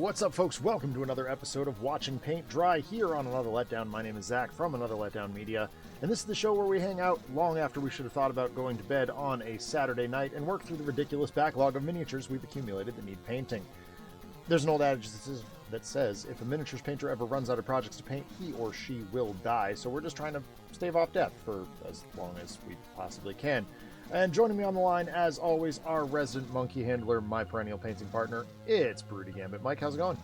What's up, folks? Welcome to another episode of Watching Paint Dry here on Another Letdown. My name is Zach from Another Letdown Media, and this is the show where we hang out long after we should have thought about going to bed on a Saturday night and work through the ridiculous backlog of miniatures we've accumulated that need painting. There's an old adage that says, if a miniatures painter ever runs out of projects to paint, he or she will die, so we're just trying to stave off death for as long as we possibly can. And joining me on the line, as always, our resident monkey handler, my perennial painting partner, it's Broody Gambit. Mike, how's it going?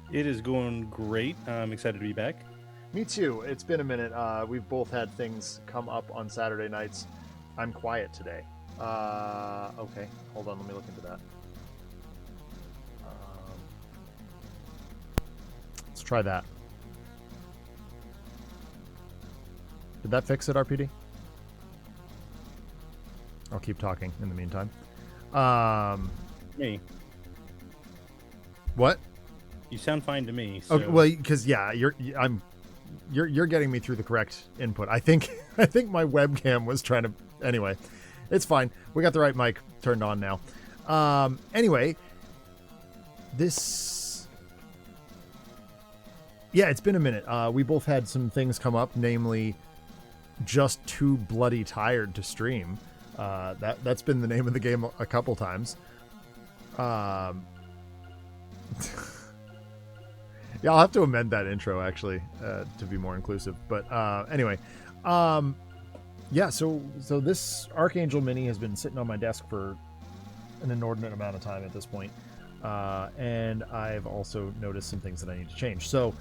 It is going great. I'm excited to be back. Me too. It's been a minute. We've both had things come up on Saturday nights. I'm quiet today. Okay, hold on. Let me look into that. Let's try that. Did that fix it, RPD? I'll keep talking in the meantime. Me. What? You sound fine to me. So. Okay, well, because you're getting me through the correct input. I think my webcam was trying to. Anyway, it's fine. We got the right mic turned on now. Anyway, this. Yeah, it's been a minute. We both had some things come up, namely, just too bloody tired to stream. That's been the name of the game a couple times. Yeah, I'll have to amend that intro actually to be more inclusive. But anyway, yeah. So this Archangel Mini has been sitting on my desk for an inordinate amount of time at this point, and I've also noticed some things that I need to change. So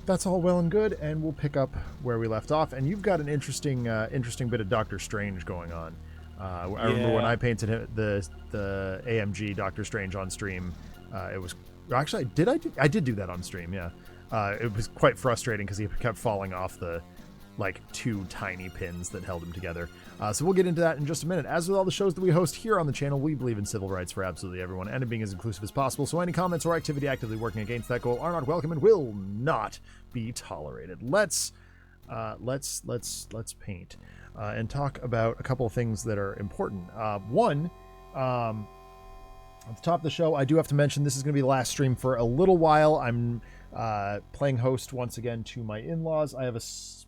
that's all well and good, and we'll pick up where we left off. And you've got an interesting bit of Doctor Strange going on. I remember when I painted the AMG Doctor Strange on stream. It was actually I did do that on stream. Yeah, it was quite frustrating because he kept falling off the two tiny pins that held him together. So we'll get into that in just a minute. As with all the shows that we host here on the channel, we believe in civil rights for absolutely everyone and in being as inclusive as possible. So any comments or activity actively working against that goal are not welcome and will not be tolerated. Let's paint. And talk about a couple of things that are important. One, at the top of the show, I do have to mention this is going to be the last stream for a little while. I'm playing host once again to my in-laws. I have a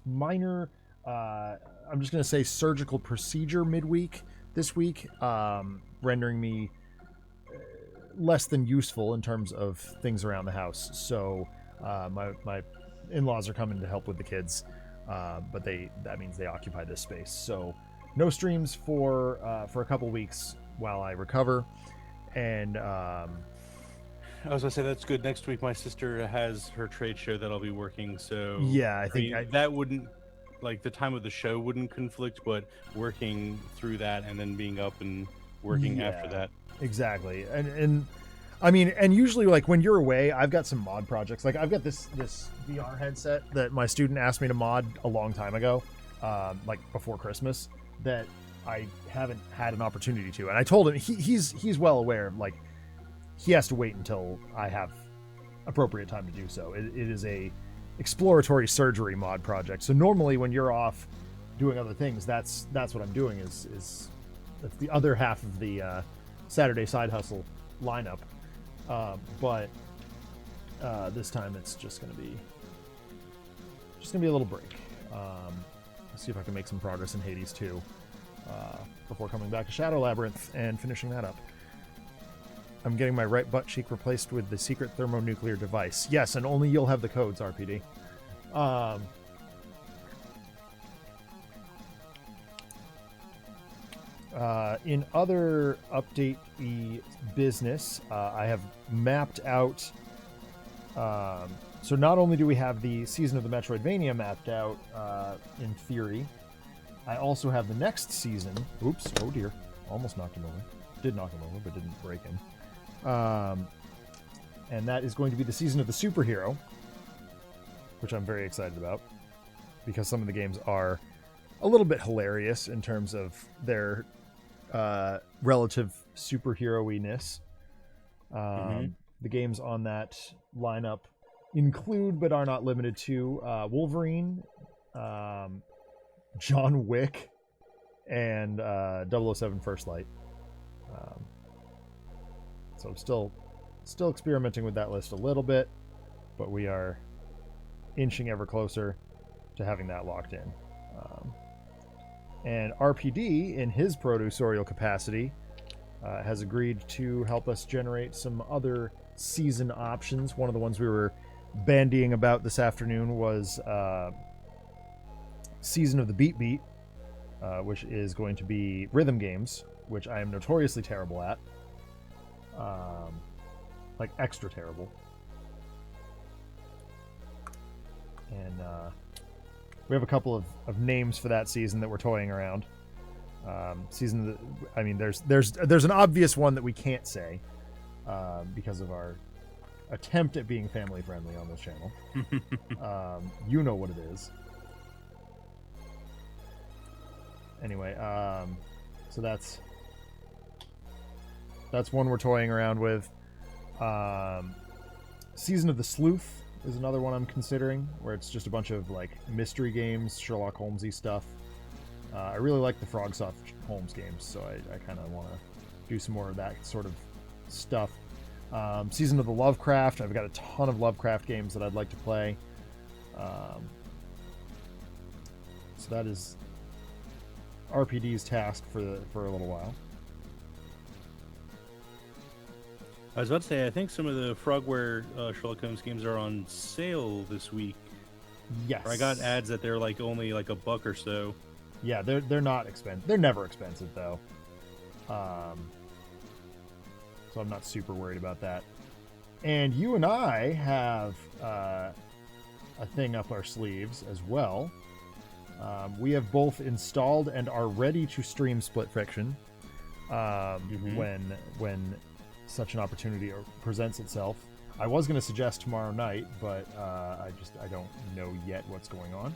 minor, I'm just going to say surgical procedure midweek this week, rendering me less than useful in terms of things around the house. So my in-laws are coming to help with the kids. But that means they occupy this space. So no streams for a couple weeks while I recover. And I was gonna say that's good. Next week, my sister has her trade show that I'll be working. So yeah, I think that wouldn't the time of the show wouldn't conflict, but working through that and then being up and working after that. Exactly. And I mean, and usually when you're away, I've got some mod projects. I've got this VR headset that my student asked me to mod a long time ago, before Christmas, that I haven't had an opportunity to. And I told him he's well aware, he has to wait until I have appropriate time to do so. It is a exploratory surgery mod project. So normally when you're off doing other things, that's what I'm doing is that's the other half of the Saturday side hustle lineup. But this time it's just gonna be a little break. Let's see if I can make some progress in Hades 2 before coming back to Shadow Labyrinth and finishing that up. I'm getting my right butt cheek replaced with the secret thermonuclear device. Yes, and only you'll have the codes, RPD. In other update-y business, I have mapped out. So not only do we have the season of the Metroidvania mapped out in theory, I also have the next season. Oops! Oh dear! Almost knocked him over. Did knock him over, but didn't break him. And that is going to be the season of the superhero, which I'm very excited about because some of the games are a little bit hilarious in terms of their relative superhero-iness. The games on that lineup include, but are not limited to, Wolverine, John Wick, and 007 First Light. So I'm still Still experimenting with that list a little bit, but we are inching ever closer to having that locked in. And RPD, in his producerial capacity, has agreed to help us generate some other season options. One of the ones we were bandying about this afternoon was Season of the Beat Beat, which is going to be rhythm games, which I am notoriously terrible at. Like, extra terrible. And we have a couple of names for that season that we're toying around. Season of the, I mean, there's an obvious one that we can't say because of our attempt at being family friendly on this channel. You know what it is. Anyway, so that's one we're toying around with. Season of the Sleuth is another one I'm considering, where it's just a bunch of like mystery games, Sherlock Holmesy stuff. I really like the Frogsoft Holmes games, so I kind of want to do some more of that sort of stuff. Season of the Lovecraft, I've got a ton of Lovecraft games that I'd like to play. So that is RPD's task for a little while. I was about to say, I think some of the Frogware Sherlock Holmes games are on sale this week. Yes. Or I got ads that they're like only like $1 or so. Yeah, they're not expensive. They're never expensive though. So I'm not super worried about that. And you and I have a thing up our sleeves as well. We have both installed and are ready to stream Split Fiction when such an opportunity presents itself. I was going to suggest tomorrow night, but I don't know yet what's going on.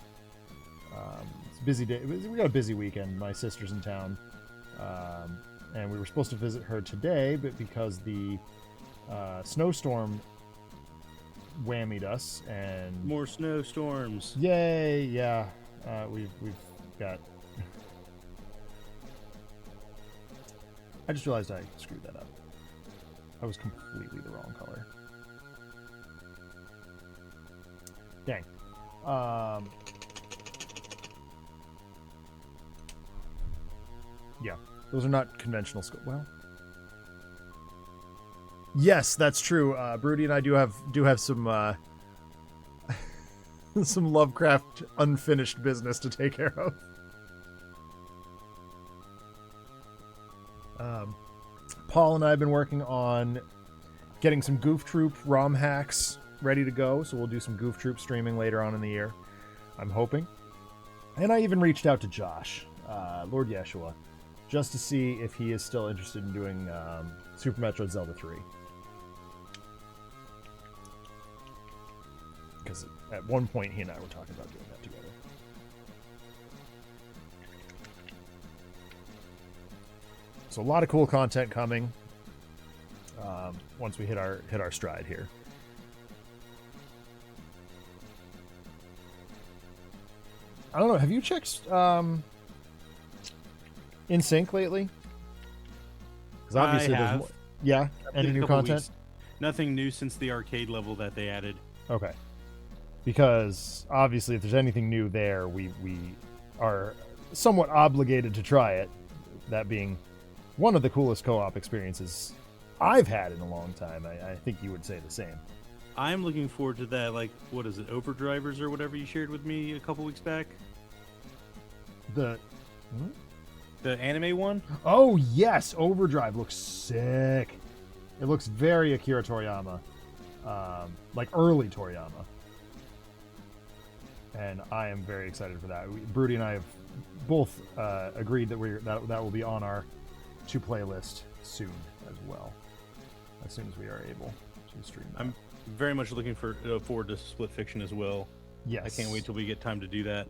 It's a busy day. We got a busy weekend. My sister's in town, and we were supposed to visit her today, but because the snowstorm whammied us and more snowstorms. Yay! Yeah, we've got. I just realized I screwed that up. I was completely the wrong color. Dang. Yeah, those are not conventional Well, yes, that's true. Broody and I do have some some Lovecraft unfinished business to take care of. Paul and I have been working on getting some Goof Troop ROM hacks ready to go, so we'll do some Goof Troop streaming later on in the year, I'm hoping. And I even reached out to Josh, Lord Yeshua, just to see if he is still interested in doing Super Metroid Zelda 3. Because at one point he and I were talking about doing that together. So a lot of cool content coming once we hit our stride here. I don't know. Have you checked In Sync lately? Because obviously there's more. Yeah. Any new content? Weeks. Nothing new since the arcade level that they added. Okay. Because obviously, if there's anything new there, we are somewhat obligated to try it. That being one of the coolest co-op experiences I've had in a long time. I think you would say the same. I'm looking forward to that. Like, what is it, Overdrivers or whatever you shared with me a couple weeks back? The anime one? Oh yes, Overdrive looks sick. It looks very Akira Toriyama, like early Toriyama, and I am very excited for that. Broody and I have both agreed that that will be on our to play list soon as well, as soon as we are able to stream that. I'm very much looking forward to Split Fiction as well. Yes, I can't wait till we get time to do that.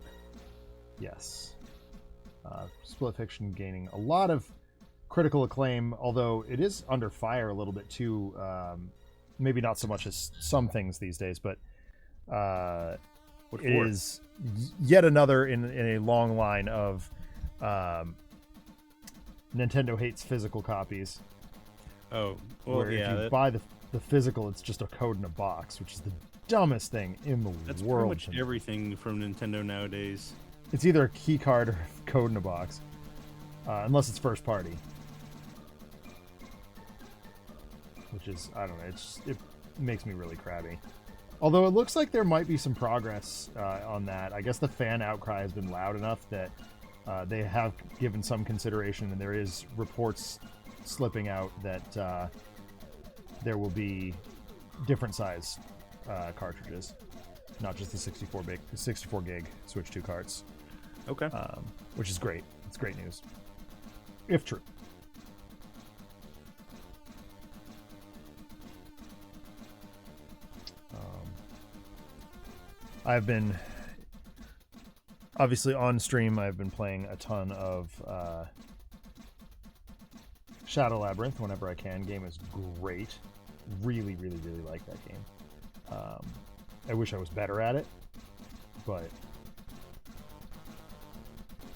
Yes. Split Fiction gaining a lot of critical acclaim, although it is under fire a little bit too. Maybe not so much as some things these days, but it is yet another in a long line of Nintendo hates physical copies. Oh, well, yeah. If you buy the the physical, it's just a code in a box, which is the dumbest thing in the That's world. pretty much everything from Nintendo nowadays. It's either a key card or code in a box, unless it's first party. Which is, I don't know, it makes me really crabby. Although it looks like there might be some progress on that. I guess the fan outcry has been loud enough that they have given some consideration, and there is reports slipping out that there will be different size cartridges, not just the 64 gig Switch 2 carts. Okay. Which is great. It's great news, if true. I've been obviously on stream. I've been playing a ton of Shadow Labyrinth whenever I can. Game is great. Really, really, really like that game. I wish I was better at it, but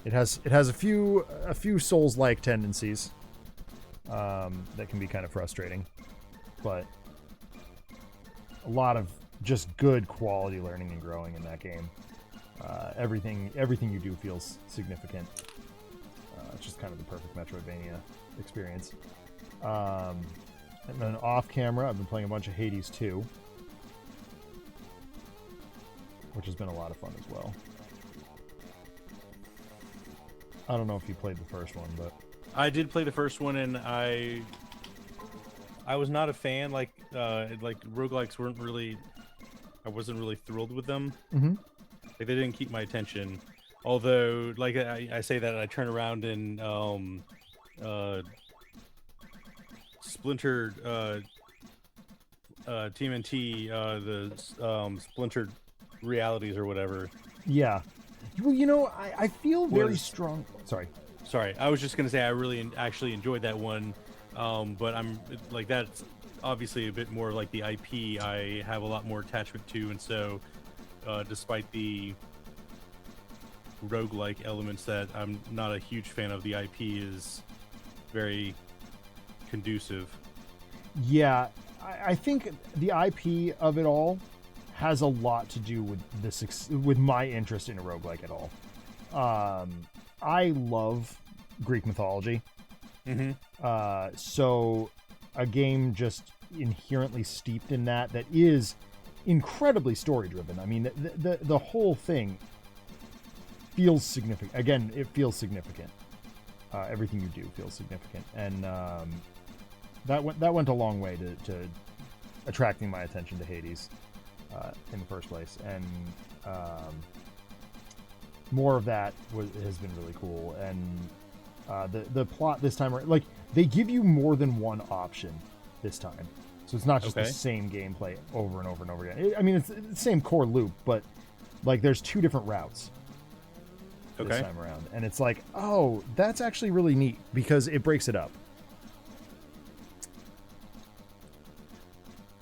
it has a few Souls-like tendencies that can be kind of frustrating, but a lot of just good quality learning and growing in that game. Everything you do feels significant. It's just kind of the perfect Metroidvania experience. And then off camera, I've been playing a bunch of Hades 2, which has been a lot of fun as well. I don't know if you played the first one, but I did play the first one, and I was not a fan. Like roguelikes weren't really. I wasn't really thrilled with them. Mm-hmm. Like, they didn't keep my attention. Although, like I say that, I turn around and Splintered TMNT, the Splintered Realities or whatever. Yeah. Well, you know, I feel very strong. Sorry. I was just gonna say I really actually enjoyed that one, but I'm like, that's obviously a bit more like the IP I have a lot more attachment to, and so despite the roguelike elements that I'm not a huge fan of, the IP is very conducive. Yeah, I think the IP of it all has a lot to do with my interest in a roguelike at all. I love Greek mythology. Mm-hmm. So a game just inherently steeped in that is incredibly story driven. I mean, the whole thing feels significant. Again, it feels significant. Everything you do feels significant, and that went a long way to attracting my attention to Hades in the first place, and more of that has been really cool. And the plot this time, like, they give you more than one option this time, so it's not just the same gameplay over and over and over again. I mean, it's the same core loop, but like, there's two different routes this time around, and it's like, oh, that's actually really neat because it breaks it up.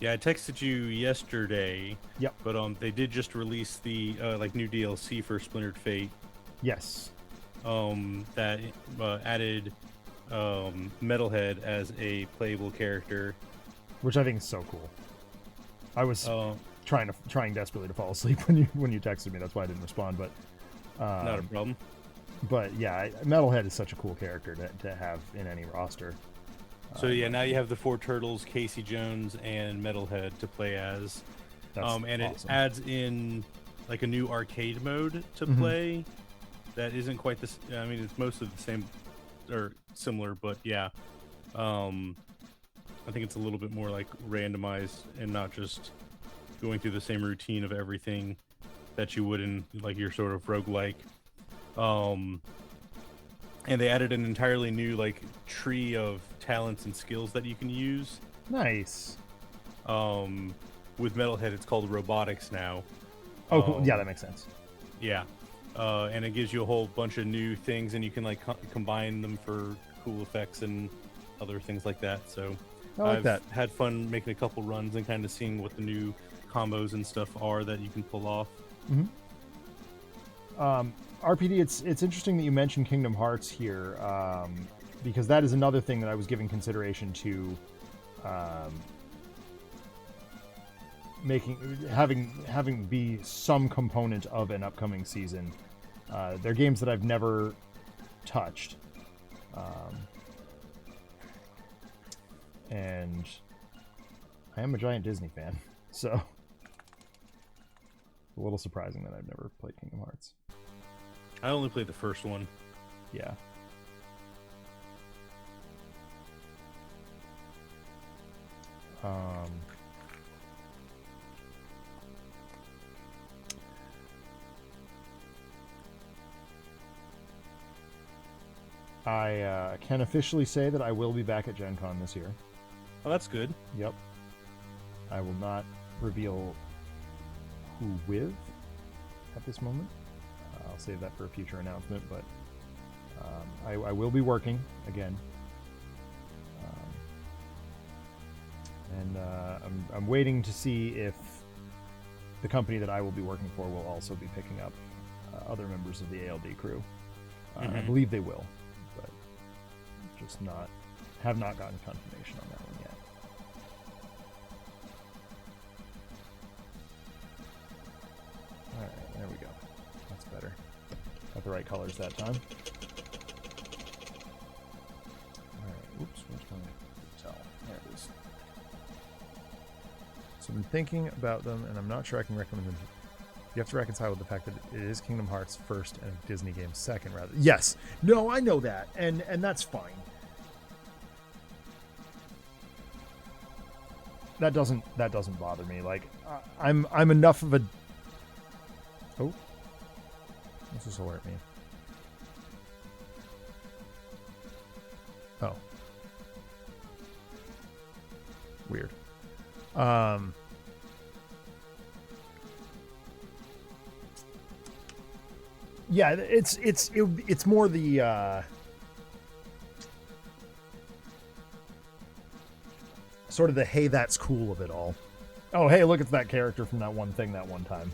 Yeah, I texted you yesterday. Yep. But they did just release the like new DLC for Splintered Fate. Yes. That added Metalhead as a playable character, which I think is so cool. I was trying desperately to fall asleep when you texted me. That's why I didn't respond. But not a problem. But yeah, Metalhead is such a cool character to have in any roster. So yeah, now you have the four turtles, Casey Jones, and Metalhead to play as. And awesome. It adds in like a new arcade mode to play. That isn't quite this. I mean, it's mostly the same or similar, but yeah. I think it's a little bit more like randomized and not just going through the same routine of everything that you would in like your sort of roguelike. And they added an entirely new like tree of talents and skills that you can use. Nice. With Metalhead, it's called robotics now. Oh, cool. Yeah, that makes sense. Yeah. And it gives you a whole bunch of new things, and you can like combine them for cool effects and other things like that. So I've had fun making a couple runs and kind of seeing what the new combos and stuff are that you can pull off. RPD, it's interesting that you mentioned Kingdom Hearts here, because that is another thing that I was giving consideration to having be some component of an upcoming season. They're games that I've never touched, and I am a giant Disney fan, so a little surprising that I've never played Kingdom Hearts. I only played the first one. Yeah. I can officially say that I will be back at Gen Con this year. Oh, that's good. Yep. I will not reveal who with at this moment. I'll save that for a future announcement, but I will be working again. And I'm waiting to see if the company that I will be working for will also be picking up other members of the ALD crew. I believe they will, but just have not gotten confirmation on that one yet. All right, there we go. That's better. Got the right colors that time. All right, oops, which one? Tell. There it is. So I've been thinking about them, and I'm not sure I can recommend them. You have to reconcile with the fact that it is Kingdom Hearts first and a Disney game second, rather. Yes. No, I know that, and that's fine. That doesn't bother me. Like, I'm enough of a. Oh, what's this alert me? Oh, weird. Yeah, it's more the sort of the hey, that's cool of it all. Oh, hey, look, it's that character from that one thing that one time.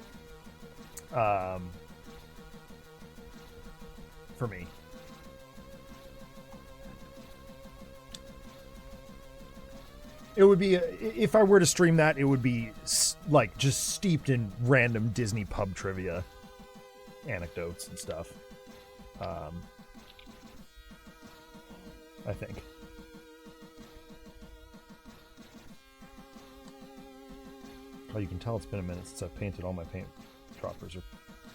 For me. It would be, if I were to stream that, it would be like just steeped in random Disney pub trivia anecdotes and stuff. I think. Oh, you can tell it's been a minute since I've painted. All my paint droppers are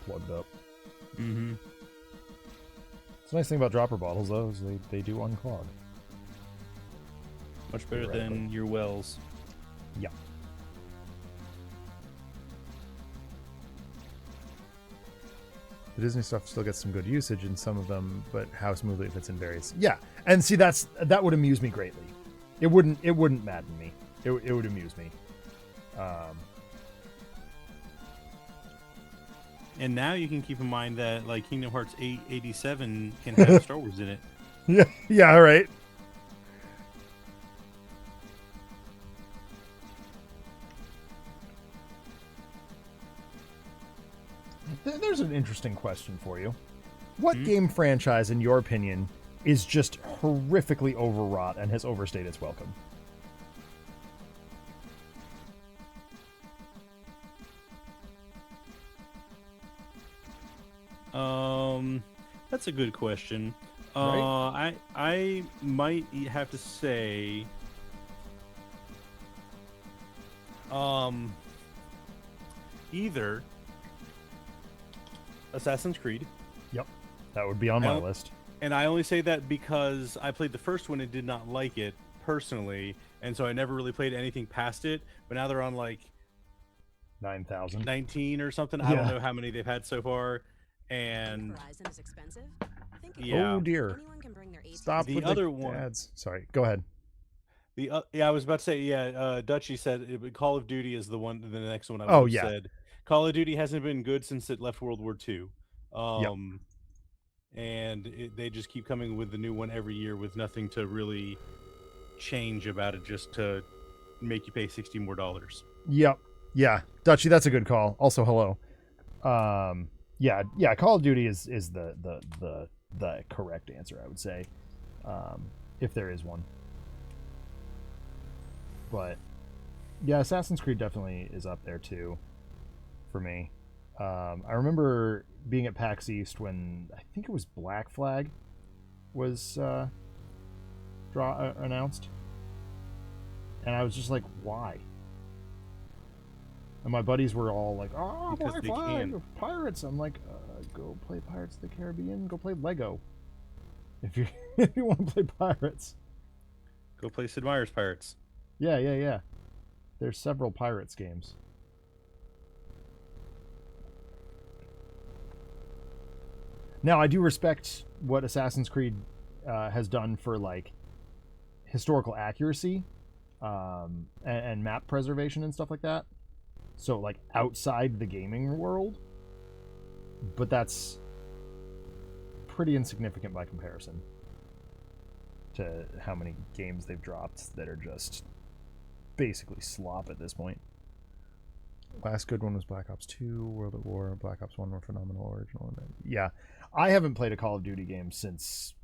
plugged up. Mm-hmm. It's a nice thing about dropper bottles, though, is they do unclog. Much better than your wells. Yeah. The Disney stuff still gets some good usage in some of them, but how smoothly it fits in various. Yeah, and see, that would amuse me greatly. It wouldn't madden me. It would amuse me. And now you can keep in mind that like Kingdom Hearts 887 can have Star Wars in it. Yeah, all right. There's an interesting question for you. What game franchise, in your opinion, is just horrifically overwrought and has overstayed its welcome? That's a good question. Right? I might have to say, either Assassin's Creed. Yep, that would be on my list. And I only say that because I played the first one and did not like it personally, and so I never really played anything past it. But now they're on like 9,000, 19 or something. I don't know how many they've had so far. And Verizon is expensive. Yeah. Oh dear! Stop the with other the one. ads. Sorry, go ahead. Yeah, I was about to say, Dutchie said Call of Duty is the next one I would have said. Call of Duty hasn't been good since it left World War II. And they just keep coming with the new one every year with nothing to really change about it, just to make you pay $60 more. Yep. Yeah. Dutchie, that's a good call. Also, hello. Yeah, Call of Duty is the correct answer, I would say. If there is one. But Yeah, Assassin's Creed definitely is up there too for me. I remember being at PAX East when I think it was Black Flag was announced, and I was just like, why? And my buddies were all like, "Oh, Because Black they Flag, can. pirates!" I'm like, "Go play Pirates of the Caribbean. Go play Lego. If you if you want to play pirates." Go play Sid Meier's Pirates. Yeah, yeah, yeah. There's several pirates games. Now, I do respect what Assassin's Creed has done for like historical accuracy, and map preservation and stuff like that. So like outside the gaming world, but that's pretty insignificant by comparison to how many games they've dropped that are just basically slop at this point. Last good one was Black Ops 2, World at War, Black Ops 1 were phenomenal, original. Yeah, I haven't played a Call of Duty game since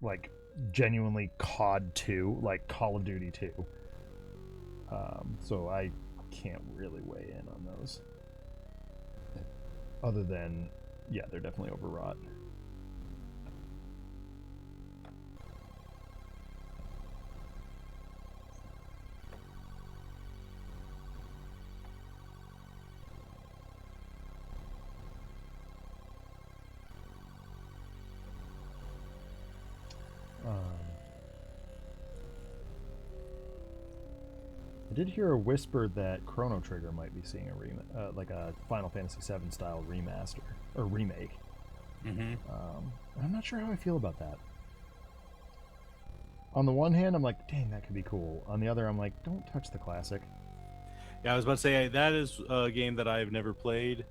like genuinely COD 2, like Call of Duty 2. So I can't really weigh in on those. Other than, yeah, they're definitely overwrought. I did hear a whisper that Chrono Trigger might be seeing a like a Final Fantasy VII style remaster or remake. Mm-hmm. I'm not sure how I feel about that. On the one hand, I'm like, dang, that could be cool. On the other, I'm like, don't touch the classic. Yeah, I was about to say that is a game that I've never played.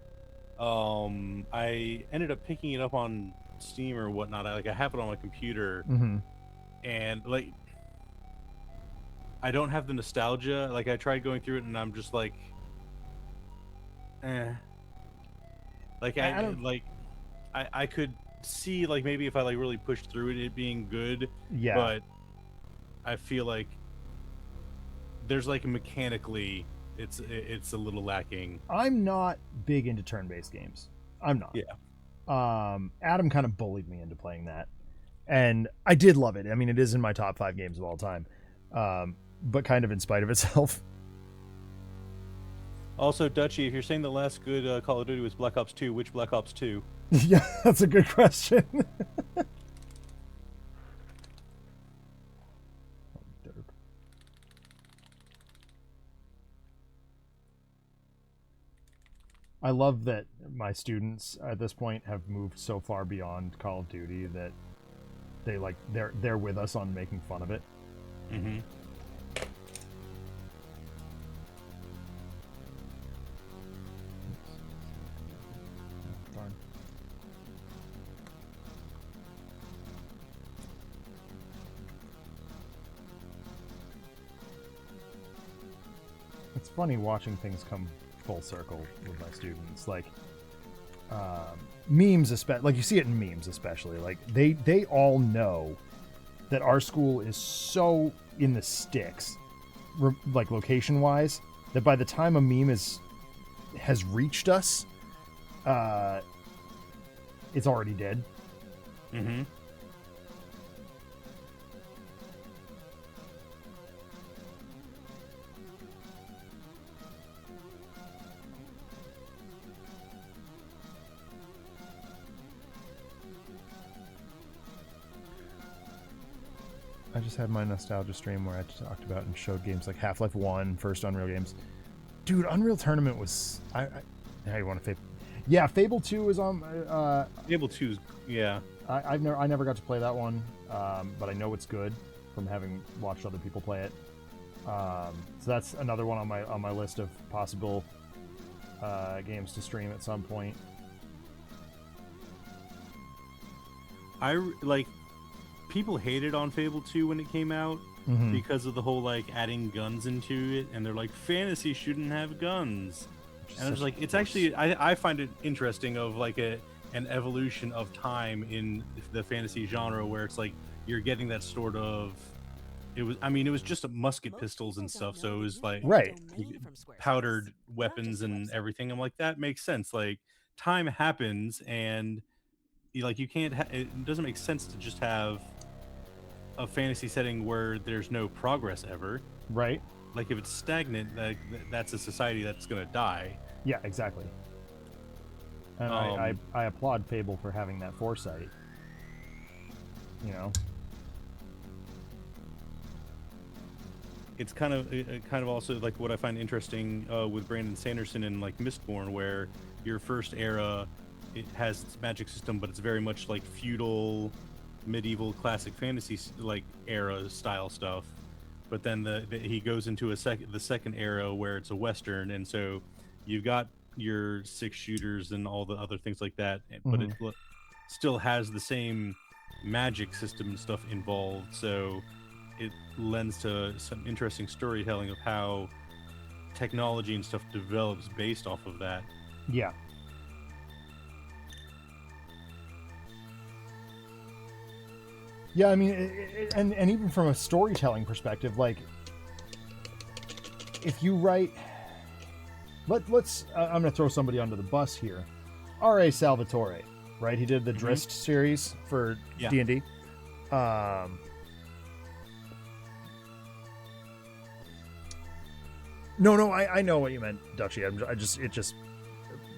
I ended up picking it up on Steam or whatnot. I have it on my computer, and like I don't have the nostalgia. Like I tried going through it, and I'm just like, eh. Like I could see like maybe if I like really pushed through it being good. Yeah. But I feel like there's like mechanically it's a little lacking. I'm not big into turn-based games. I'm not. Yeah. Adam kind of bullied me into playing that, and I did love it. I mean, it is in my top 5 games of all time, but kind of in spite of itself. Also, Dutchy, if you're saying the last good Call of Duty was Black Ops 2, which Black Ops 2? Yeah, that's a good question. I love that my students at this point have moved so far beyond Call of Duty that they're with us on making fun of it. Mm-hmm. Darn. It's funny watching things come full circle with my students, like memes, especially. Like you see it in memes, especially. Like they all know that our school is so in the sticks, like location wise, that by the time a meme has reached us, it's already dead. Mm-hmm. I just had my nostalgia stream where I talked about and showed games like Half-Life 1, first Unreal games. Dude, Unreal Tournament was... how you want to... Yeah, Fable 2 is on... Fable 2's... Yeah. I never got to play that one, but I know it's good from having watched other people play it. So that's another one on my list of possible games to stream at some point. People hated on Fable 2 when it came out because of the whole like adding guns into it, and they're like, fantasy shouldn't have guns. And I was like, it's actually I find it interesting of like an evolution of time in the fantasy genre where it's like you're getting that sort of it was, I mean, it was just musket pistols and stuff, so it was like Right. powdered weapons and everything. I'm like, that makes sense. Like, time happens, and like, you can't it doesn't make sense to just have a fantasy setting where there's no progress ever. Right. Like, if it's stagnant, like, that's a society that's gonna die. Yeah, exactly. And I applaud Fable for having that foresight. You know, it's kind of also like what I find interesting with Brandon Sanderson and like Mistborn, where your first era, it has its magic system, but it's very much like feudal, medieval, classic fantasy like era style stuff. But then he goes into the second era where it's a western, and so you've got your 6 shooters and all the other things like that, but it still has the same magic system and stuff involved. So it lends to some interesting storytelling of how technology and stuff develops based off of that. Yeah. Yeah, I mean, and even from a storytelling perspective, like, if you write, let's I'm going to throw somebody under the bus here. R.A. Salvatore, right? He did the Drizzt series for D&D. No, I know what you meant, Dutchie. It just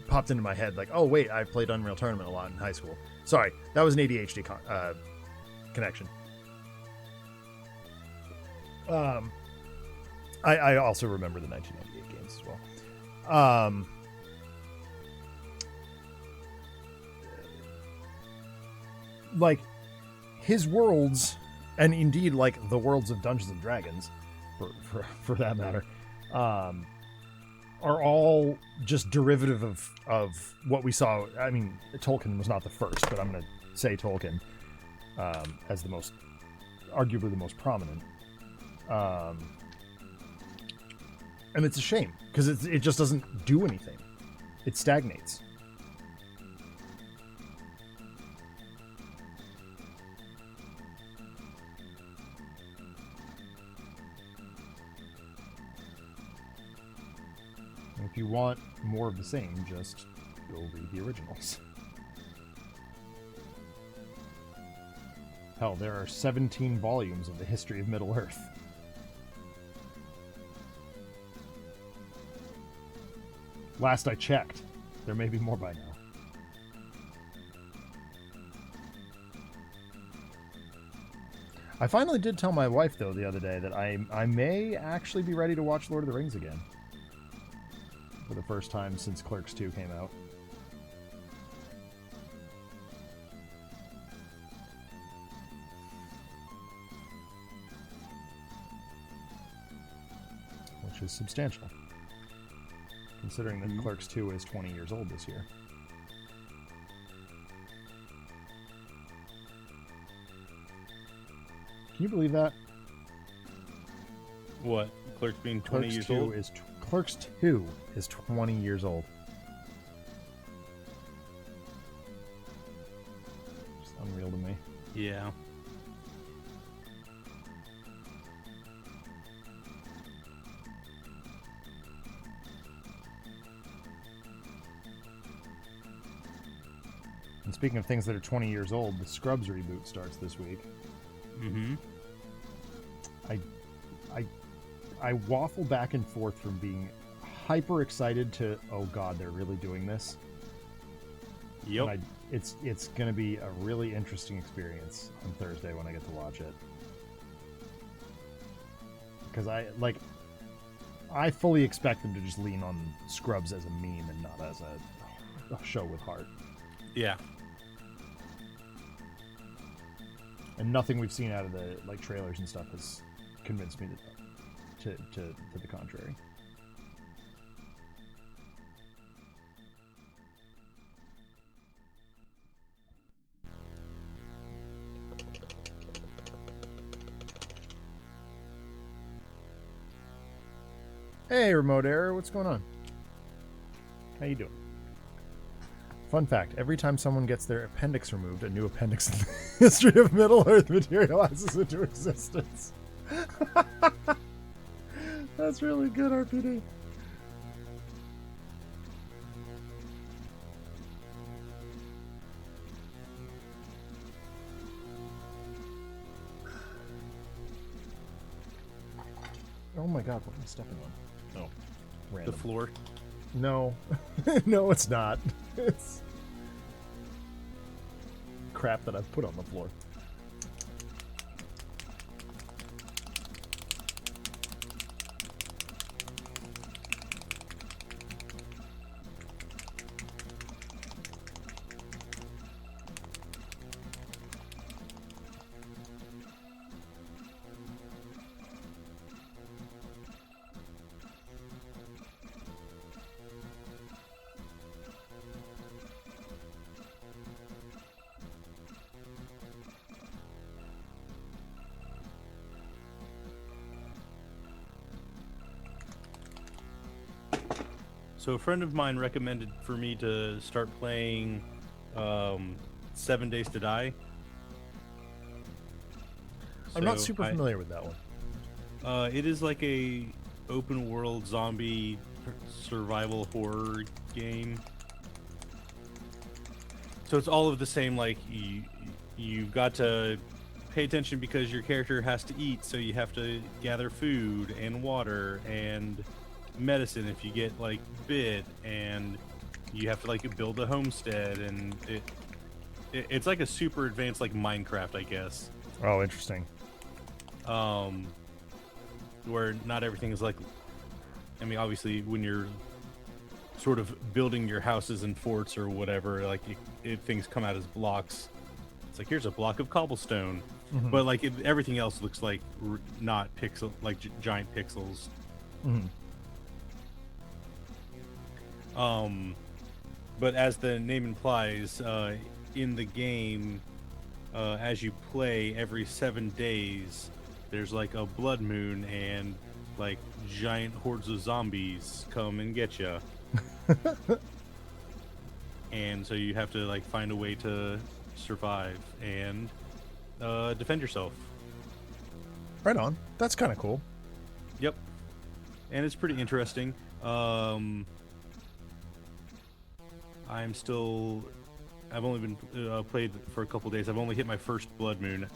popped into my head, like, oh wait, I played Unreal Tournament a lot in high school. Sorry, that was an ADHD connection. I also remember the 1998 games as well. Like, his worlds, and indeed like the worlds of Dungeons and Dragons, for that matter, are all just derivative of what we saw. I mean, Tolkien was not the first, but I'm going to say Tolkien as the most, arguably the most prominent. And it's a shame, because it just doesn't do anything. It stagnates. If you want more of the same, just go read the originals. Hell, there are 17 volumes of the history of Middle-earth. Last I checked, there may be more by now. I finally did tell my wife, though, the other day that I may actually be ready to watch Lord of the Rings again. For the first time since Clerks 2 came out. Which is substantial, considering that Clerks 2 is 20 years old this year. Can you believe that? What? Clerks being 20 Clerks years 2 old? Clerks 2 is 20 years old. It's unreal to me. Yeah. And speaking of things that are 20 years old, the Scrubs reboot starts this week. Mm-hmm. I waffle back and forth from being hyper excited to, oh god, they're really doing this. Yep. It's going to be a really interesting experience on Thursday when I get to watch it. Because I fully expect them to just lean on Scrubs as a meme and not as a show with heart. Yeah. And nothing we've seen out of the trailers and stuff has convinced me to the contrary. Hey, remote error, what's going on? How you doing? Fun fact, every time someone gets their appendix removed, a new appendix in the history of Middle-earth materializes into existence. That's really good, RPD. Oh my god, what am I stepping on? Oh, random. The floor. No. No, it's not. It's crap that I've put on the floor. So a friend of mine recommended for me to start playing 7 Days to Die. I'm not super familiar with that one. It is like a open world zombie survival horror game. So it's all of the same, like you've got to pay attention because your character has to eat, so you have to gather food and water and medicine if you get like bit, and you have to like build a homestead, and it's like a super advanced like Minecraft, I guess. Oh, interesting. Where not everything is like, I mean, obviously when you're sort of building your houses and forts or whatever, like things come out as blocks. It's like, here's a block of cobblestone, but like everything else looks like not pixel, like giant pixels. But as the name implies, in the game, as you play, every 7 days, there's like a blood moon, and like giant hordes of zombies come and get you. And so you have to like find a way to survive and defend yourself. Right on. That's kind of cool. Yep. And it's pretty interesting. I've only been played for a couple days. I've only hit my first blood moon.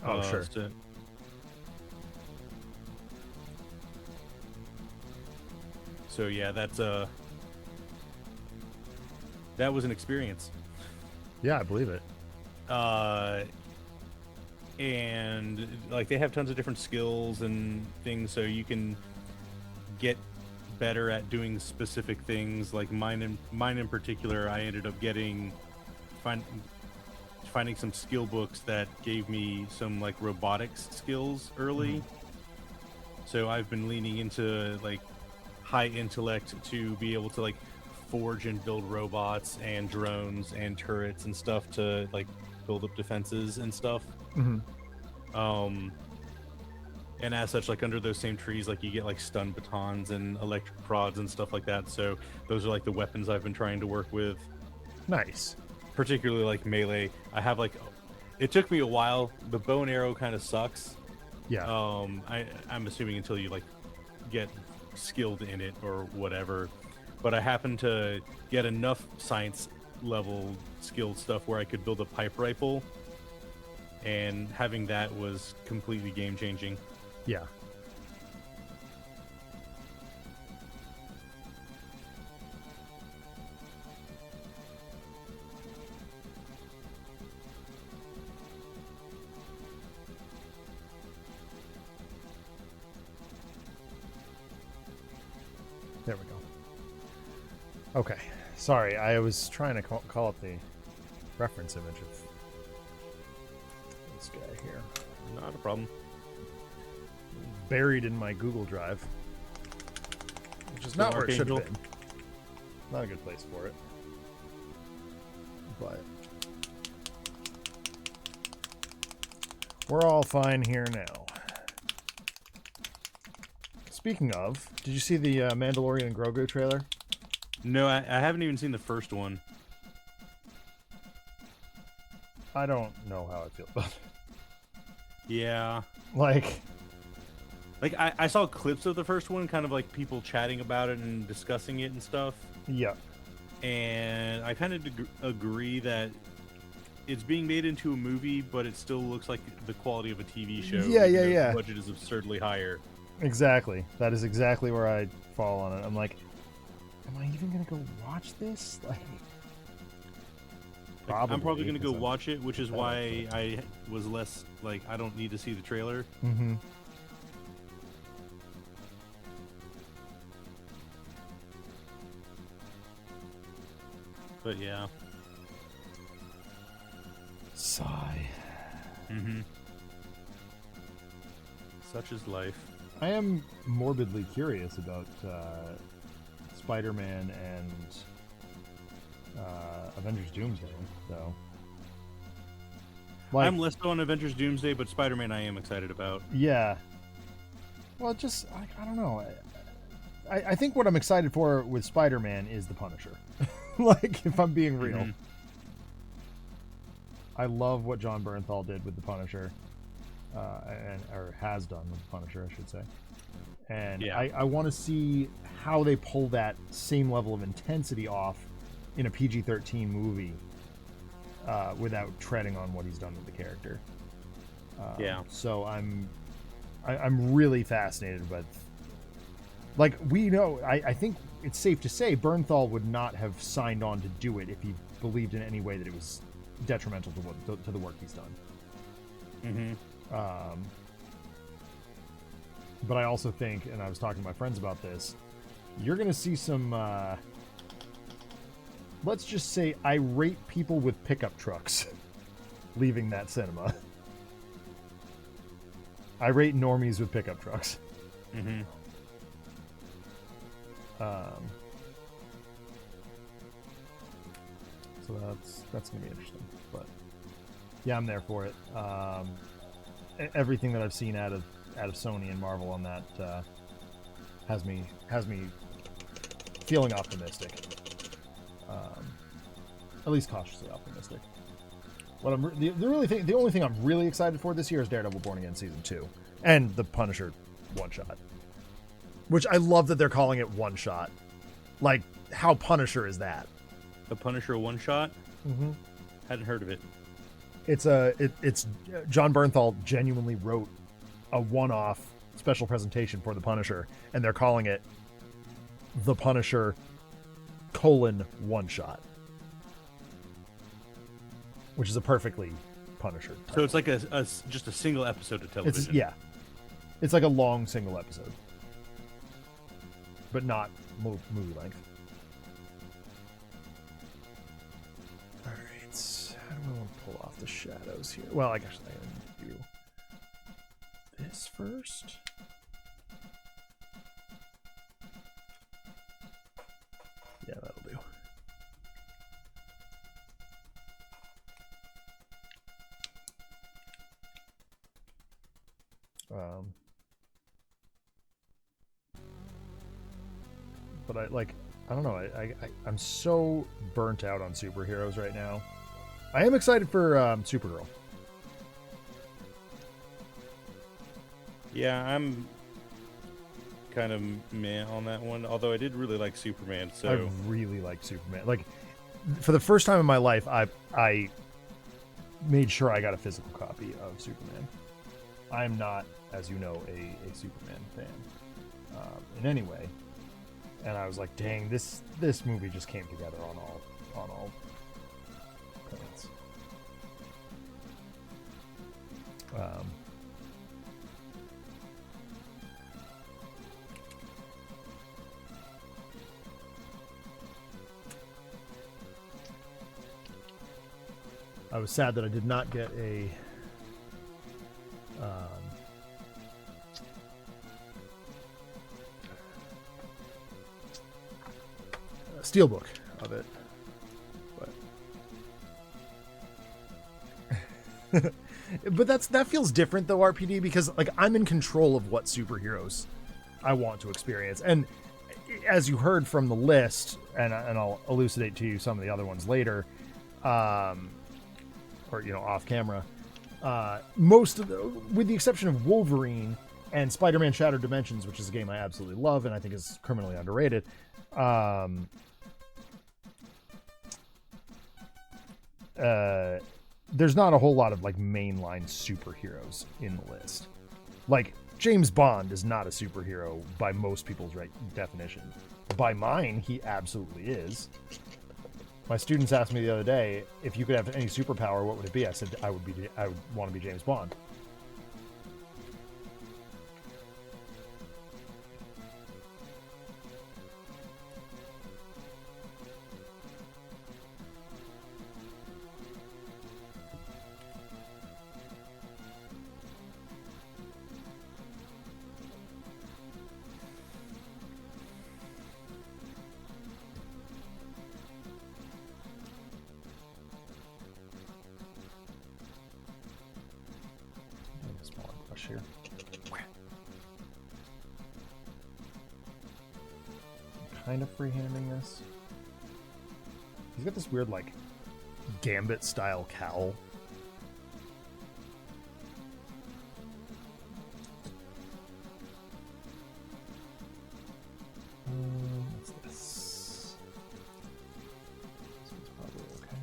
Oh, sure. So yeah, that was an experience. Yeah, I believe it. And like they have tons of different skills and things, so you can get better at doing specific things. Like mine in particular, I ended up finding some skill books that gave me some like robotics skills early. So I've been leaning into like high intellect to be able to like forge and build robots and drones and turrets and stuff to like build up defenses and stuff. And as such, like under those same trees, like you get like stun batons and electric prods and stuff like that. So those are like the weapons I've been trying to work with. Nice. Particularly like melee. I have like, it took me a while. The bow and arrow kind of sucks. Yeah. I'm assuming until you like get skilled in it or whatever. But I happened to get enough science level skilled stuff where I could build a pipe rifle, and having that was completely game changing. Yeah. There we go. Okay. Sorry, I was trying to call up the reference image of this guy here. Not a problem. Buried in my Google Drive, which is not where it should have been. Not a good place for it. But we're all fine here now. Speaking of, did you see the Mandalorian and Grogu trailer? No, I haven't even seen the first one. I don't know how I feel about it. Yeah. Like, Like I saw clips of the first one, kind of like people chatting about it and discussing it and stuff. Yeah. And I kind of agree that it's being made into a movie, but it still looks like the quality of a TV show. Yeah. The budget is absurdly higher. Exactly. That is exactly where I fall on it. I'm like, am I even gonna go watch this? Like, I'm probably gonna go watch it, which is why I was less like I don't need to see the trailer. Mm-hmm. But yeah. Sigh. Mm-hmm. Such is life. I am morbidly curious about Spider-Man and Avengers Doomsday, though. Like, I'm less so on Avengers Doomsday, but Spider-Man I am excited about. Yeah. Well, just, I don't know. I think what I'm excited for with Spider-Man is the Punisher. Like, if I'm being real. Mm-hmm. I love what John Bernthal did with the Punisher. Or has done with the Punisher, I should say. And yeah. I want to see how they pull that same level of intensity off in a PG-13 movie without treading on what he's done with the character. Yeah. So I'm really fascinated with, like, we know, I think it's safe to say Bernthal would not have signed on to do it if he believed in any way that it was detrimental to the work he's done. Mm-hmm. But I also think, and I was talking to my friends about this, you're going to see some, let's just say, irate people with pickup trucks leaving that cinema. Irate normies with pickup trucks. Mm-hmm. So that's going to be interesting. But yeah, I'm there for it. Everything that I've seen out of Sony and Marvel on that has me feeling optimistic. At least cautiously optimistic. What I'm the only thing I'm really excited for this year is Daredevil Born Again Season 2 and the Punisher one-shot. Which I love that they're calling it one-shot. Like, how Punisher is that? The Punisher one-shot? Mm-hmm. Hadn't heard of it. It's John Bernthal genuinely wrote a one-off special presentation for the Punisher, and they're calling it the Punisher : one shot, which is a perfectly Punisher title. So it's like just a single episode of television. It's like a long single episode, but not movie length. All right, how do I want to pull off the shadows here? Well, I guess I need to do this first. Yeah, that'll do. But I don't know. I'm so burnt out on superheroes right now. I am excited for Supergirl. Yeah, I'm kind of meh on that one. Although I did really like Superman. So I really like Superman. Like, for the first time in my life, I made sure I got a physical copy of Superman. I'm not, as you know, a Superman fan in any way. And I was like, dang, this movie just came together on all points. I was sad that I did not get a steelbook of it, but that feels different though, RPD, because like I'm in control of what superheroes I want to experience, and as you heard from the list, and I'll elucidate to you some of the other ones later, or off camera, most of with the exception of Wolverine and Spider-Man Shattered Dimensions, which is a game I absolutely love and I think is criminally underrated. There's not a whole lot of like mainline superheroes in the list. Like James Bond is not a superhero by most people's definition. By mine, he absolutely is. My students asked me the other day, if you could have any superpower, what would it be? I said I would want to be James Bond. Here. I'm kind of freehanding this. He's got this weird, like, Gambit style cowl. What's this? This one's probably okay.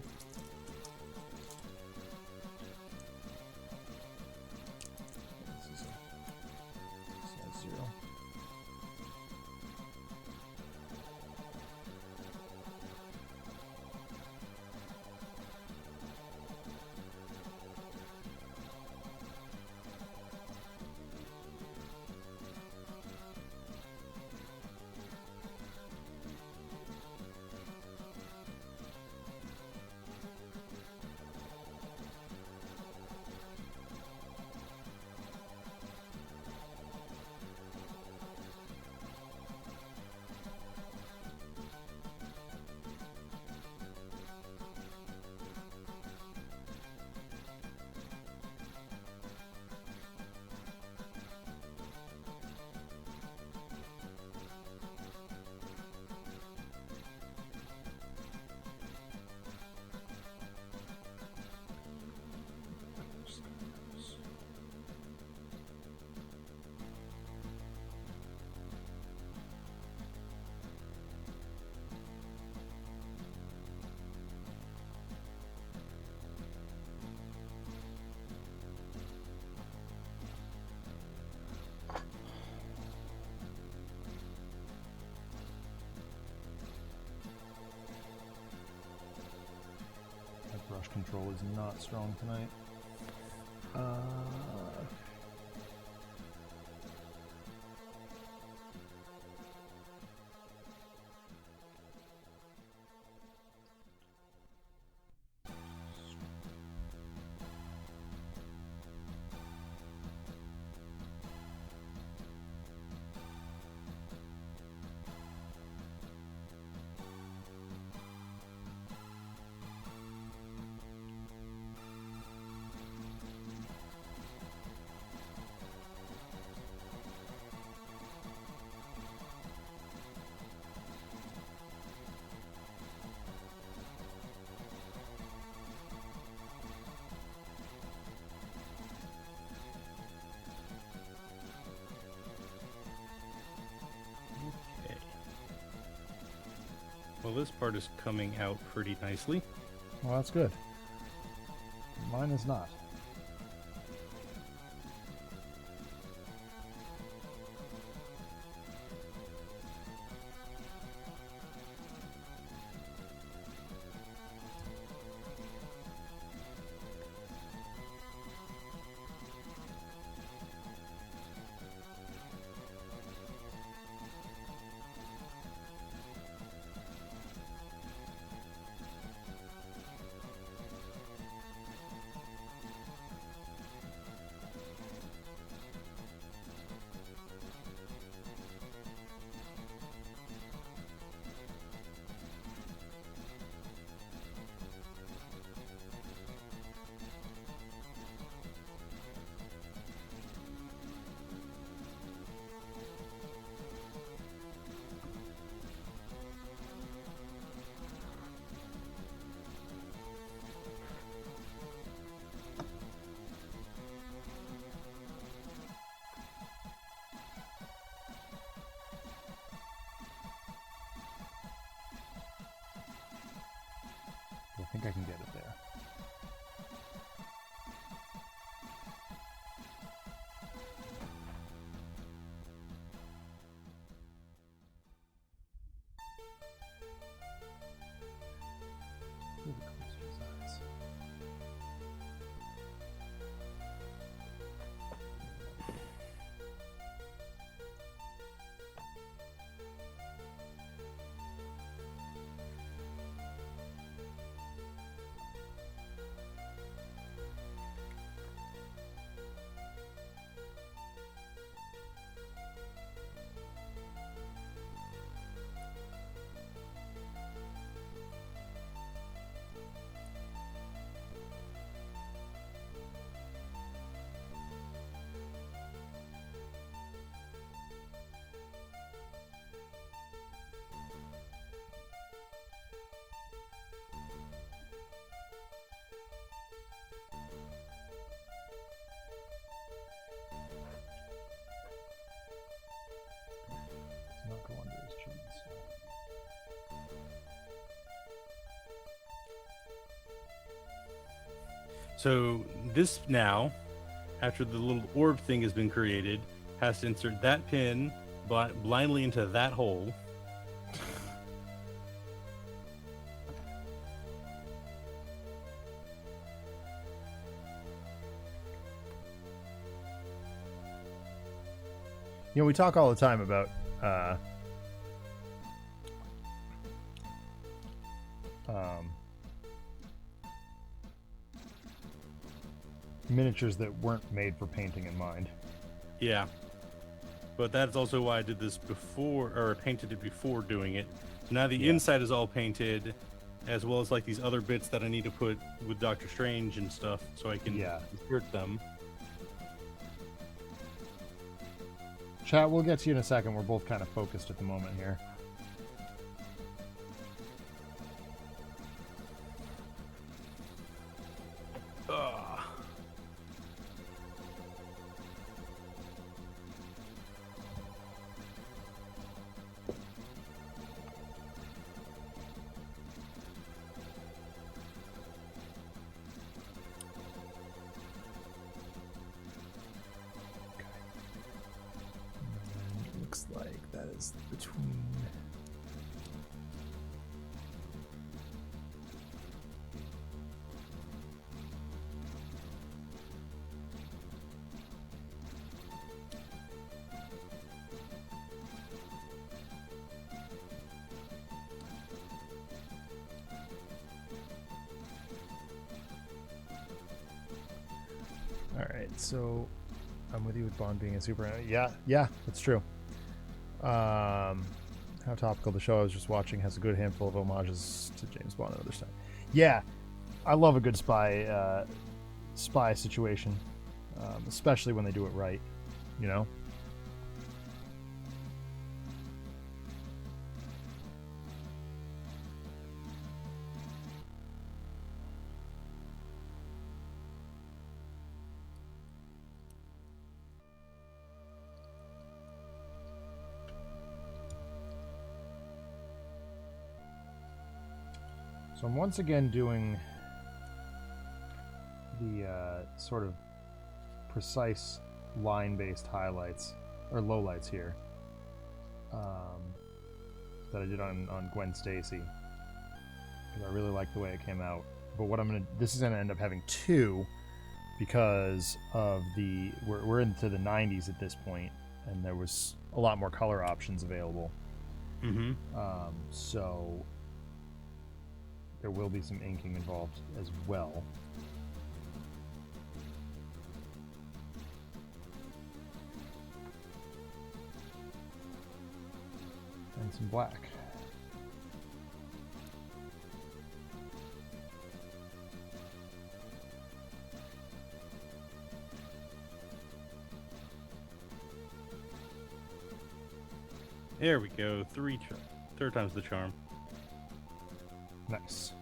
Brush control is not strong tonight. Well, this part is coming out pretty nicely. Well, that's good. Mine is not. I can get it there. Not go under his chainsaw. So this now, after the little orb thing has been created, has to insert that pin blindly into that hole. You know, we talk all the time about miniatures that weren't made for painting in mind. Yeah. But that's also why I did this before, or painted it before doing it. So now the inside is all painted, as well as like these other bits that I need to put with Doctor Strange and stuff, so I can insert them. Chat, we'll get to you in a second. We're both kind of focused at the moment here. Looks like that is between. All right, so I'm with you with Bond being a super. Yeah, that's true. How topical the show I was just watching has a good handful of homages to James Bond and other stuff. Yeah, I love a good spy situation, especially when they do it right. You know. So I'm once again doing the sort of precise line-based highlights, or lowlights here, that I did on Gwen Stacy, because I really like the way it came out. But what this is gonna end up having two, because of we're into the 90s at this point, and there was a lot more color options available. Mm-hmm. So there will be some inking involved as well. And some black. There we go. Third time's the charm. Nice.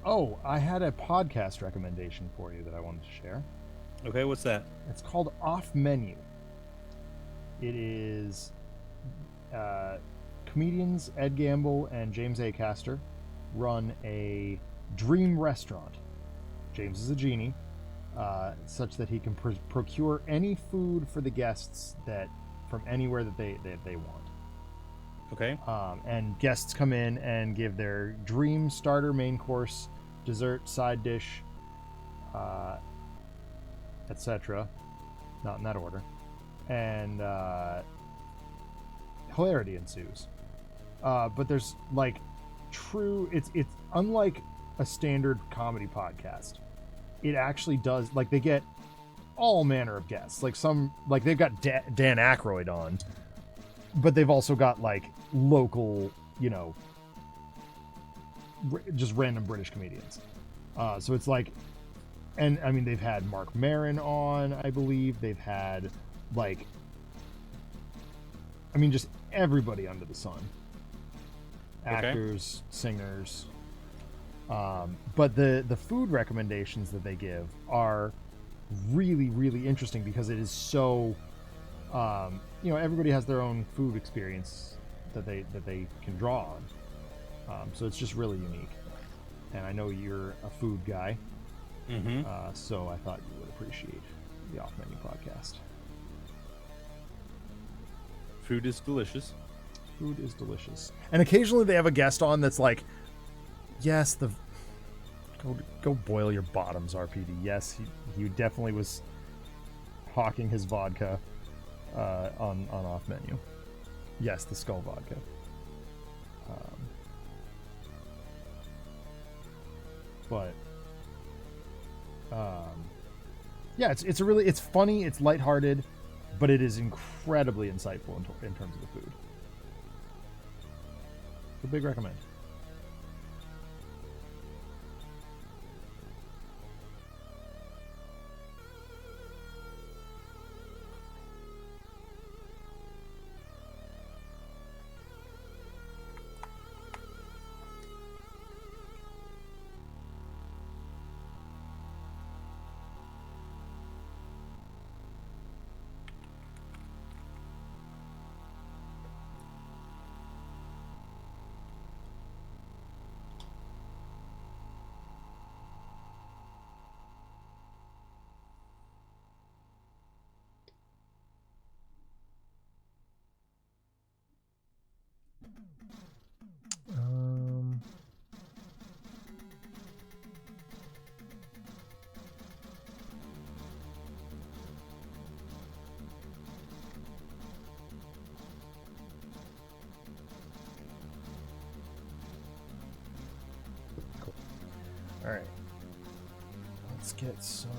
Oh, I had a podcast recommendation for you that I wanted to share. Okay, what's that? It's called Off Menu. It is comedians Ed Gamble and James Acaster run a dream restaurant. James is a genie, such that he can procure any food for the guests that from anywhere that they want. Okay. And guests come in and give their dream starter, main course, dessert, side dish, etc. Not in that order. And hilarity ensues. But there's like it's unlike a standard comedy podcast. It actually does, like, they get all manner of guests. Like they've got Dan Aykroyd on, but they've also got like local, just random British comedians. So it's like, and I mean, they've had Mark Maron on, I believe. They've had just everybody under the sun. Actors, singers. But the food recommendations that they give are really, really interesting because it is so, everybody has their own food experience that they can draw on. So it's just really unique. And I know you're a food guy, so I thought you would appreciate the Off Menu podcast. Food is delicious. Food is delicious. And occasionally they have a guest on that's like, yes, go boil your bottoms, RPD. Yes, he definitely was hawking his vodka on Off Menu. Yes, the Skull vodka. Yeah, it's funny, it's lighthearted, but it is incredibly insightful in terms of the food. It's a big recommend. Cool. All right. Let's get some.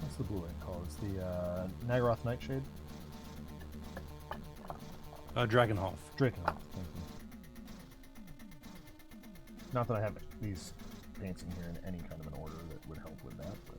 What's the blue ink called? It's the Nagaroth Nightshade? Dragonhoff. Drakenhoff, thank you. Not that I have these paints in here in any kind of an order that would help with that, but...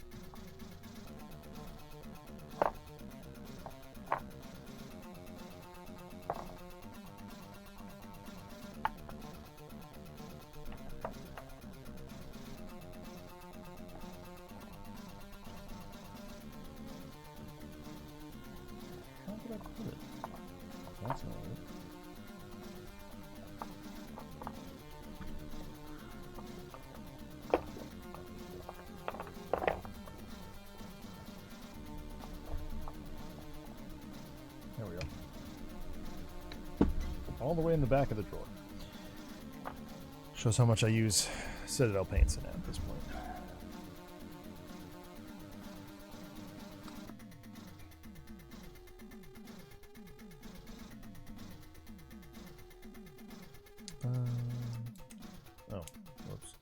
How did I put it? That's not it. There we go. All the way in the back of the drawer. Shows how much I use Citadel paints in it at this point. Oh, whoops.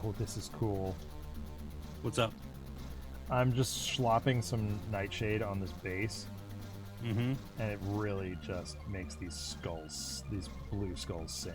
Oh, this is cool. What's up? I'm just slopping some nightshade on this base. Mm-hmm. And it really just makes these blue skulls sing.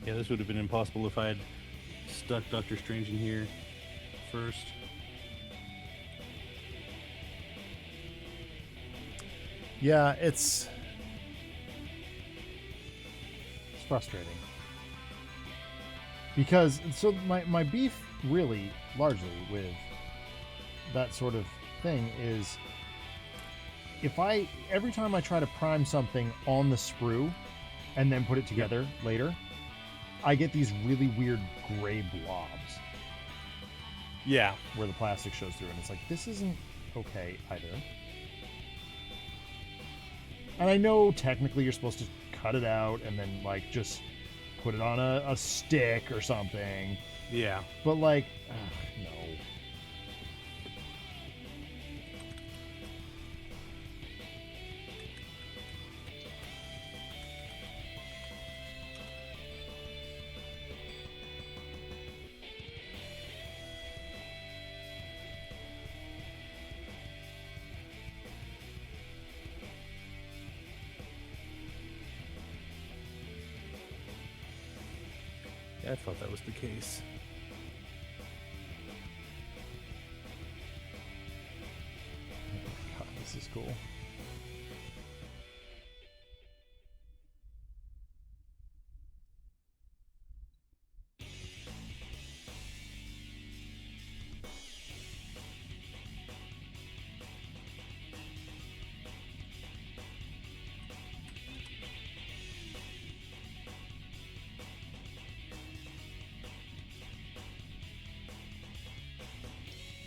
Yeah, this would have been impossible if I had stuck Doctor Strange in here first. Yeah, it's frustrating. Because, so my beef really, largely, with that sort of thing is every time I try to prime something on the sprue and then put it together later, I get these really weird gray blobs. Yeah. Where the plastic shows through, and it's like, this isn't okay either. And I know technically you're supposed to cut it out and then, like, just put it on a stick or something. Yeah. But, like, no. Yeah, I thought that was the case. God, this is cool.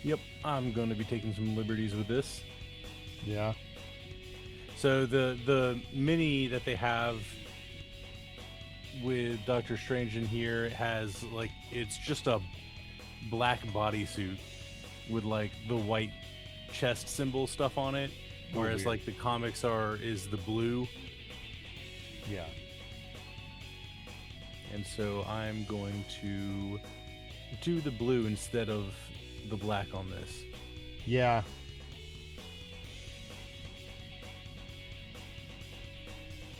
Yep, I'm going to be taking some liberties with this. Yeah. So the mini that they have with Doctor Strange in here has, like, it's just a black bodysuit with, like, the white chest symbol stuff on it, whereas like the comics is the blue. Yeah. And so I'm going to do the blue instead of the black on this. Yeah.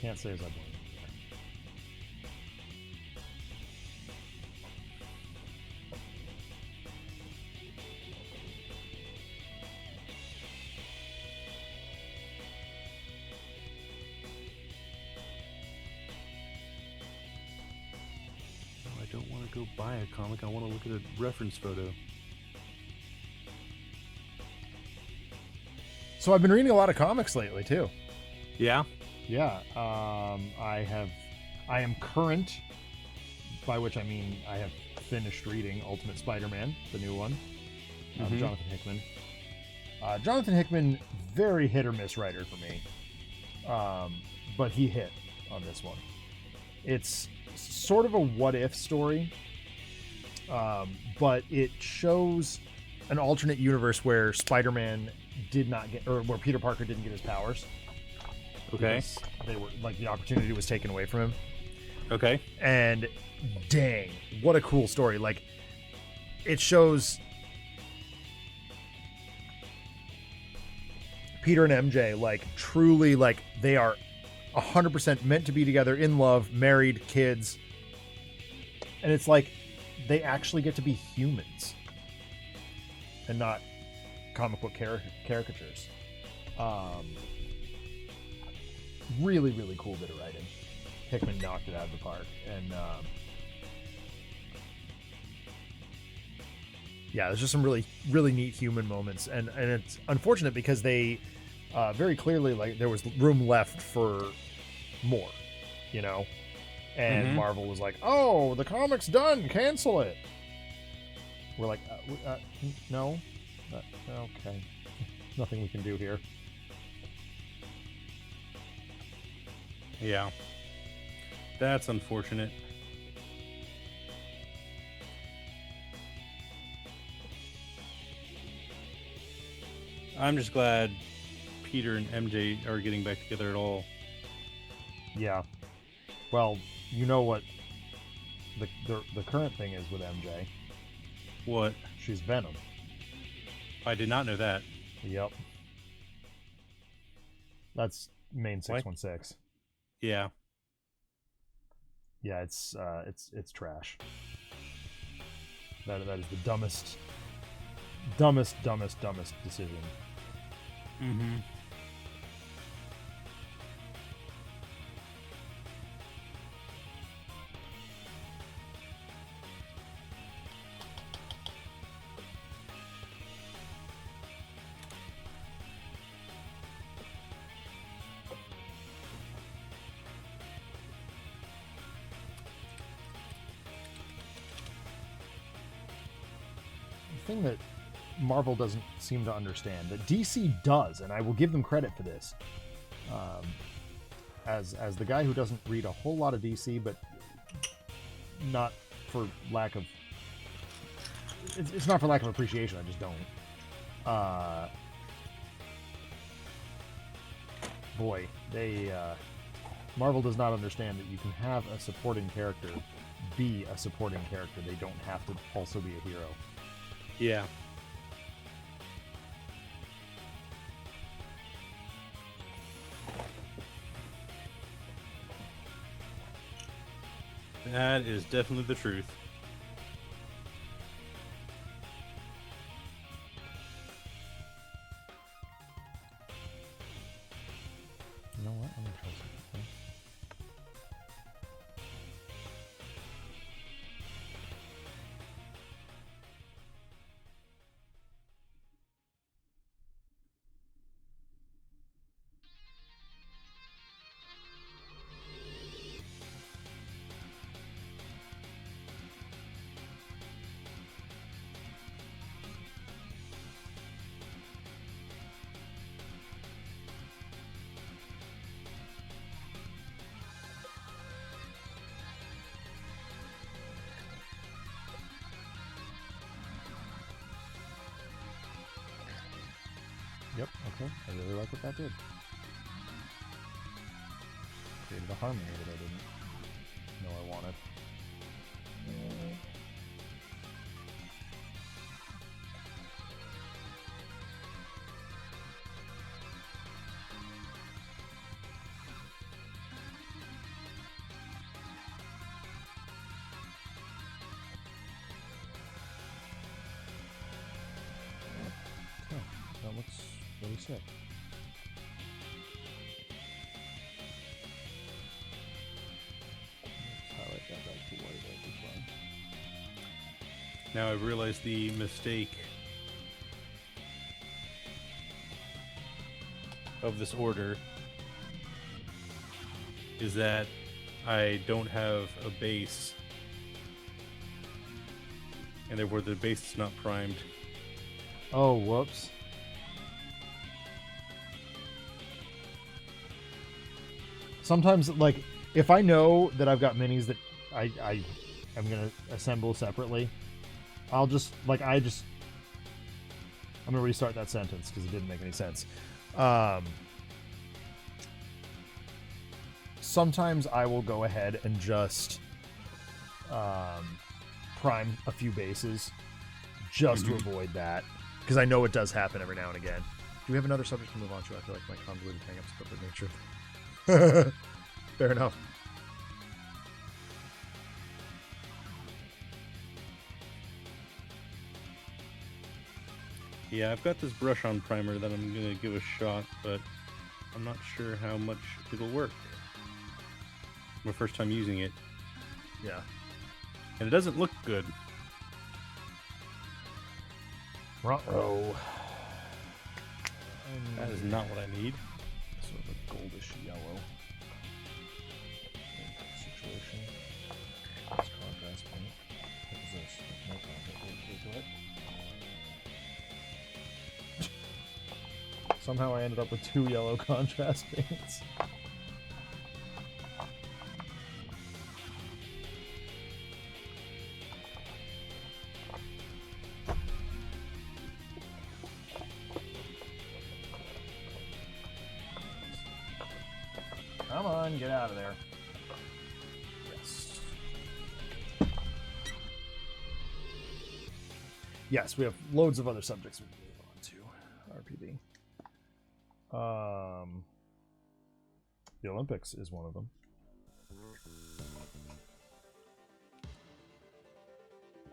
Can't say as I blame you. No, I don't want to go buy a comic. I want to look at a reference photo. So I've been reading a lot of comics lately too. Yeah? Yeah. I am current, by which I mean I have finished reading Ultimate Spider-Man, the new one. Jonathan Hickman. Jonathan Hickman, very hit or miss writer for me. But he hit on this one. It's sort of a what-if story, but it shows an alternate universe where Spider-Man did not get, or where Peter Parker didn't get his powers. Okay. They were, like, the opportunity was taken away from him. Okay. And dang, what a cool story. Like, it shows Peter and MJ, like, truly, like, they are 100% meant to be together, in love, married, kids. And it's like they actually get to be humans. and not comic book caricatures. Really, really cool bit of writing. Hickman knocked it out of the park, and yeah, there's just some really, really neat human moments, and it's unfortunate because they very clearly, like, there was room left for more, you know, and Marvel was like, "Oh, the comic's done, cancel it." We're like, "No, okay, nothing we can do here." Yeah, that's unfortunate. I'm just glad Peter and MJ are getting back together at all. Yeah. Well, you know what the current thing is with MJ. What? She's Venom. I did not know that. Yep. That's main 616. Yeah. Yeah, it's trash. That is the dumbest decision. Mm-hmm. The thing that Marvel doesn't seem to understand, that DC does, and I will give them credit for this. As the guy who doesn't read a whole lot of DC, but not for lack of, it's not for lack of appreciation. I just don't. Boy, Marvel does not understand that you can have a supporting character be a supporting character. They don't have to also be a hero. Yeah. That is definitely the truth. You know what? I'm gonna try something. Yep, okay. I really like what that did. Created a harmony that I didn't know I wanted. That looks really sick. Let's highlight that back to white as well. Now I've realized the mistake of this order is that I don't have a base, and therefore the base is not primed. Oh, whoops. Sometimes, like, if I know that I've got minis that I am going to assemble separately, I'll just, like, I'm going to restart that sentence because it didn't make any sense. Sometimes I will go ahead and just prime a few bases just to avoid that, because I know it does happen every now and again. Do we have another subject to move on to? I feel like my convoluted hang-ups of the nature. Fair enough. Yeah, I've got this brush-on primer that I'm gonna give a shot, but I'm not sure how much it'll work. My first time using it. Yeah. And it doesn't look good. Uh-oh. That is not what I need. Sort of a goldish yellow situation. This contrast paint. What is this? No contrast. Go ahead. Somehow I ended up with 2 yellow contrast paints. Come on, get out of there. Yes. Yes, we have loads of other subjects we can move on to. RPD. The Olympics is one of them.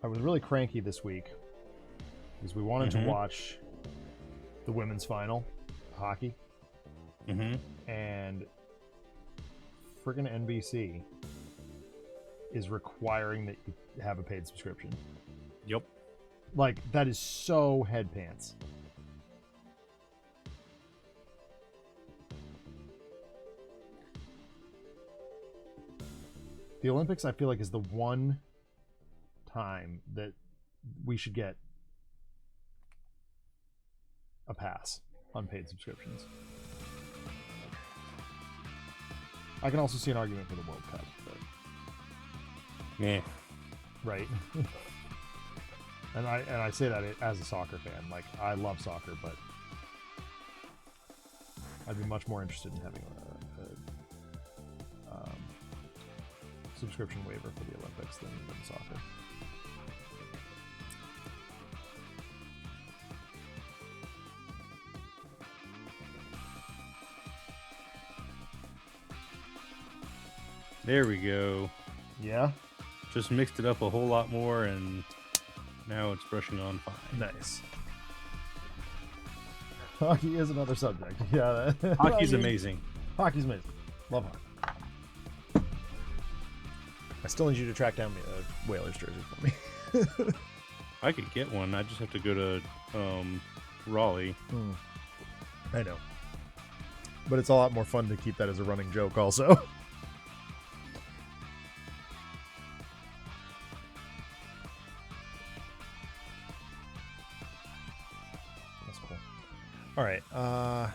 I was really cranky this week because we wanted to watch the women's final hockey. And friggin' NBC is requiring that you have a paid subscription. Yep. Like, that is so head pants. The Olympics, I feel like, is the one time that we should get a pass on paid subscriptions. I can also see an argument for the World Cup, but yeah, right. and I say that as a soccer fan. Like, I love soccer, but I'd be much more interested in having a subscription waiver for the Olympics than soccer. There we go. Yeah? Just mixed it up a whole lot more, and now it's brushing on fine. Nice. Hockey is another subject. Yeah. Hockey's amazing. Hockey's amazing. Love hockey. I still need you to track down a Whalers jersey for me. I could get one. I just have to go to Raleigh. I know. But it's a lot more fun to keep that as a running joke also. That's cool. Alright, so I'll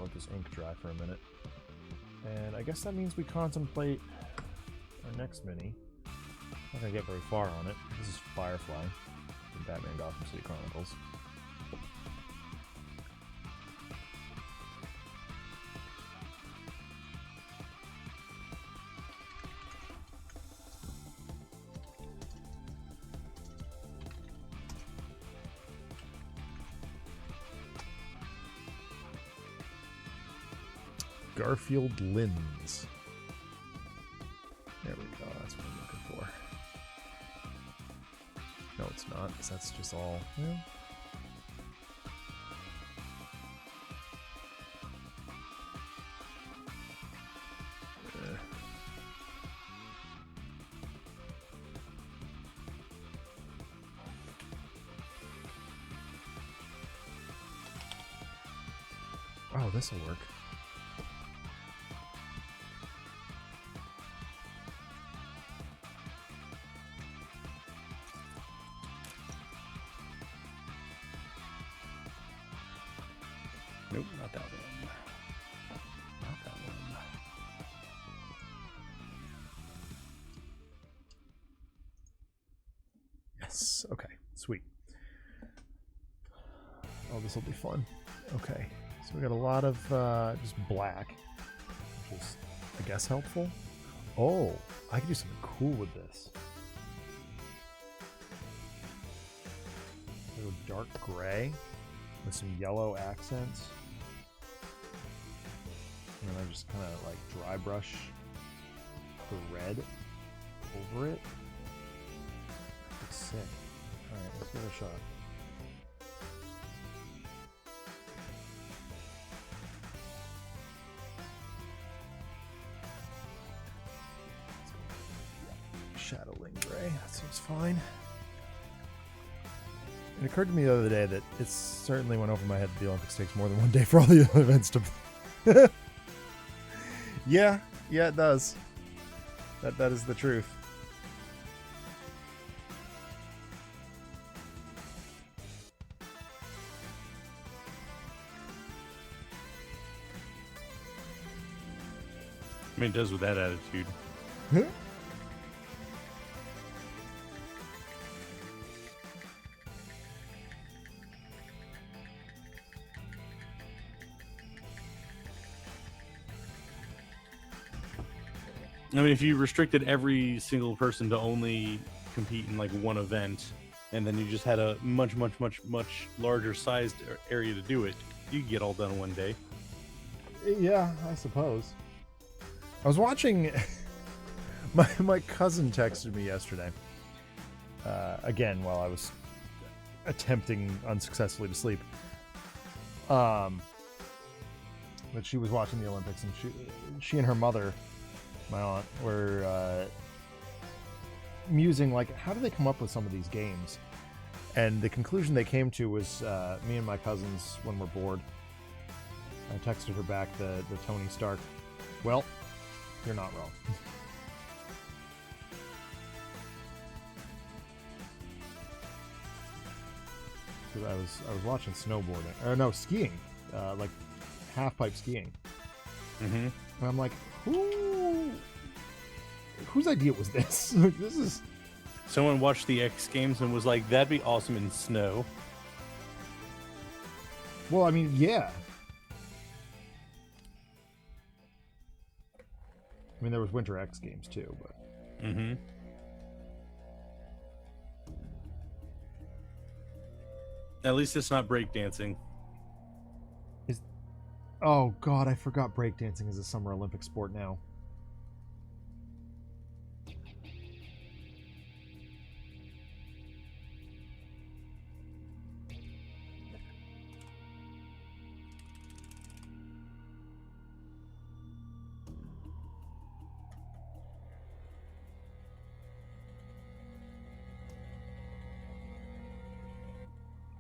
let this ink dry for a minute. And I guess that means we contemplate our next mini. Not gonna get very far on it. This is Firefly from Batman Gotham City Chronicles. Garfield Lins. There we go, that's what I'm looking for. No, it's not, because that's just all... Well. Oh, this'll work. Nope, not that one. Not that one. Yes, okay, sweet. Oh, this will be fun. Okay, so we got a lot of just black, which is, I guess, helpful. Oh, I can do something cool with this. A little dark gray with some yellow accents. And then I just kind of like dry brush the red over it. It's sick. Alright, let's give it a shot. Shadowling Gray. That seems fine. It occurred to me the other day that it certainly went over my head that the Olympics takes more than one day for all the events to play. Yeah, it does. That is the truth. I mean, it does with that attitude. I mean, if you restricted every single person to only compete in like one event, and then you just had a much larger sized area to do it, you could get all done in one day. Yeah, I suppose. I was watching. My cousin texted me yesterday. Again, while I was attempting unsuccessfully to sleep. But she was watching the Olympics, and she and her mother, my aunt, were musing like, how do they come up with some of these games? And the conclusion they came to was me and my cousins, when we're bored. I texted her back the Tony Stark. Well, you're not wrong. Because I was watching snowboarding, or no, skiing, like half pipe skiing. Mm-hmm. And I'm like, whose idea was this? This is. Someone watched the X Games and was like, "That'd be awesome in snow." Well, I mean, yeah. I mean, there was Winter X Games too, but. Mm-hmm. At least it's not breakdancing. Oh God, I forgot breakdancing is a Summer Olympic sport now.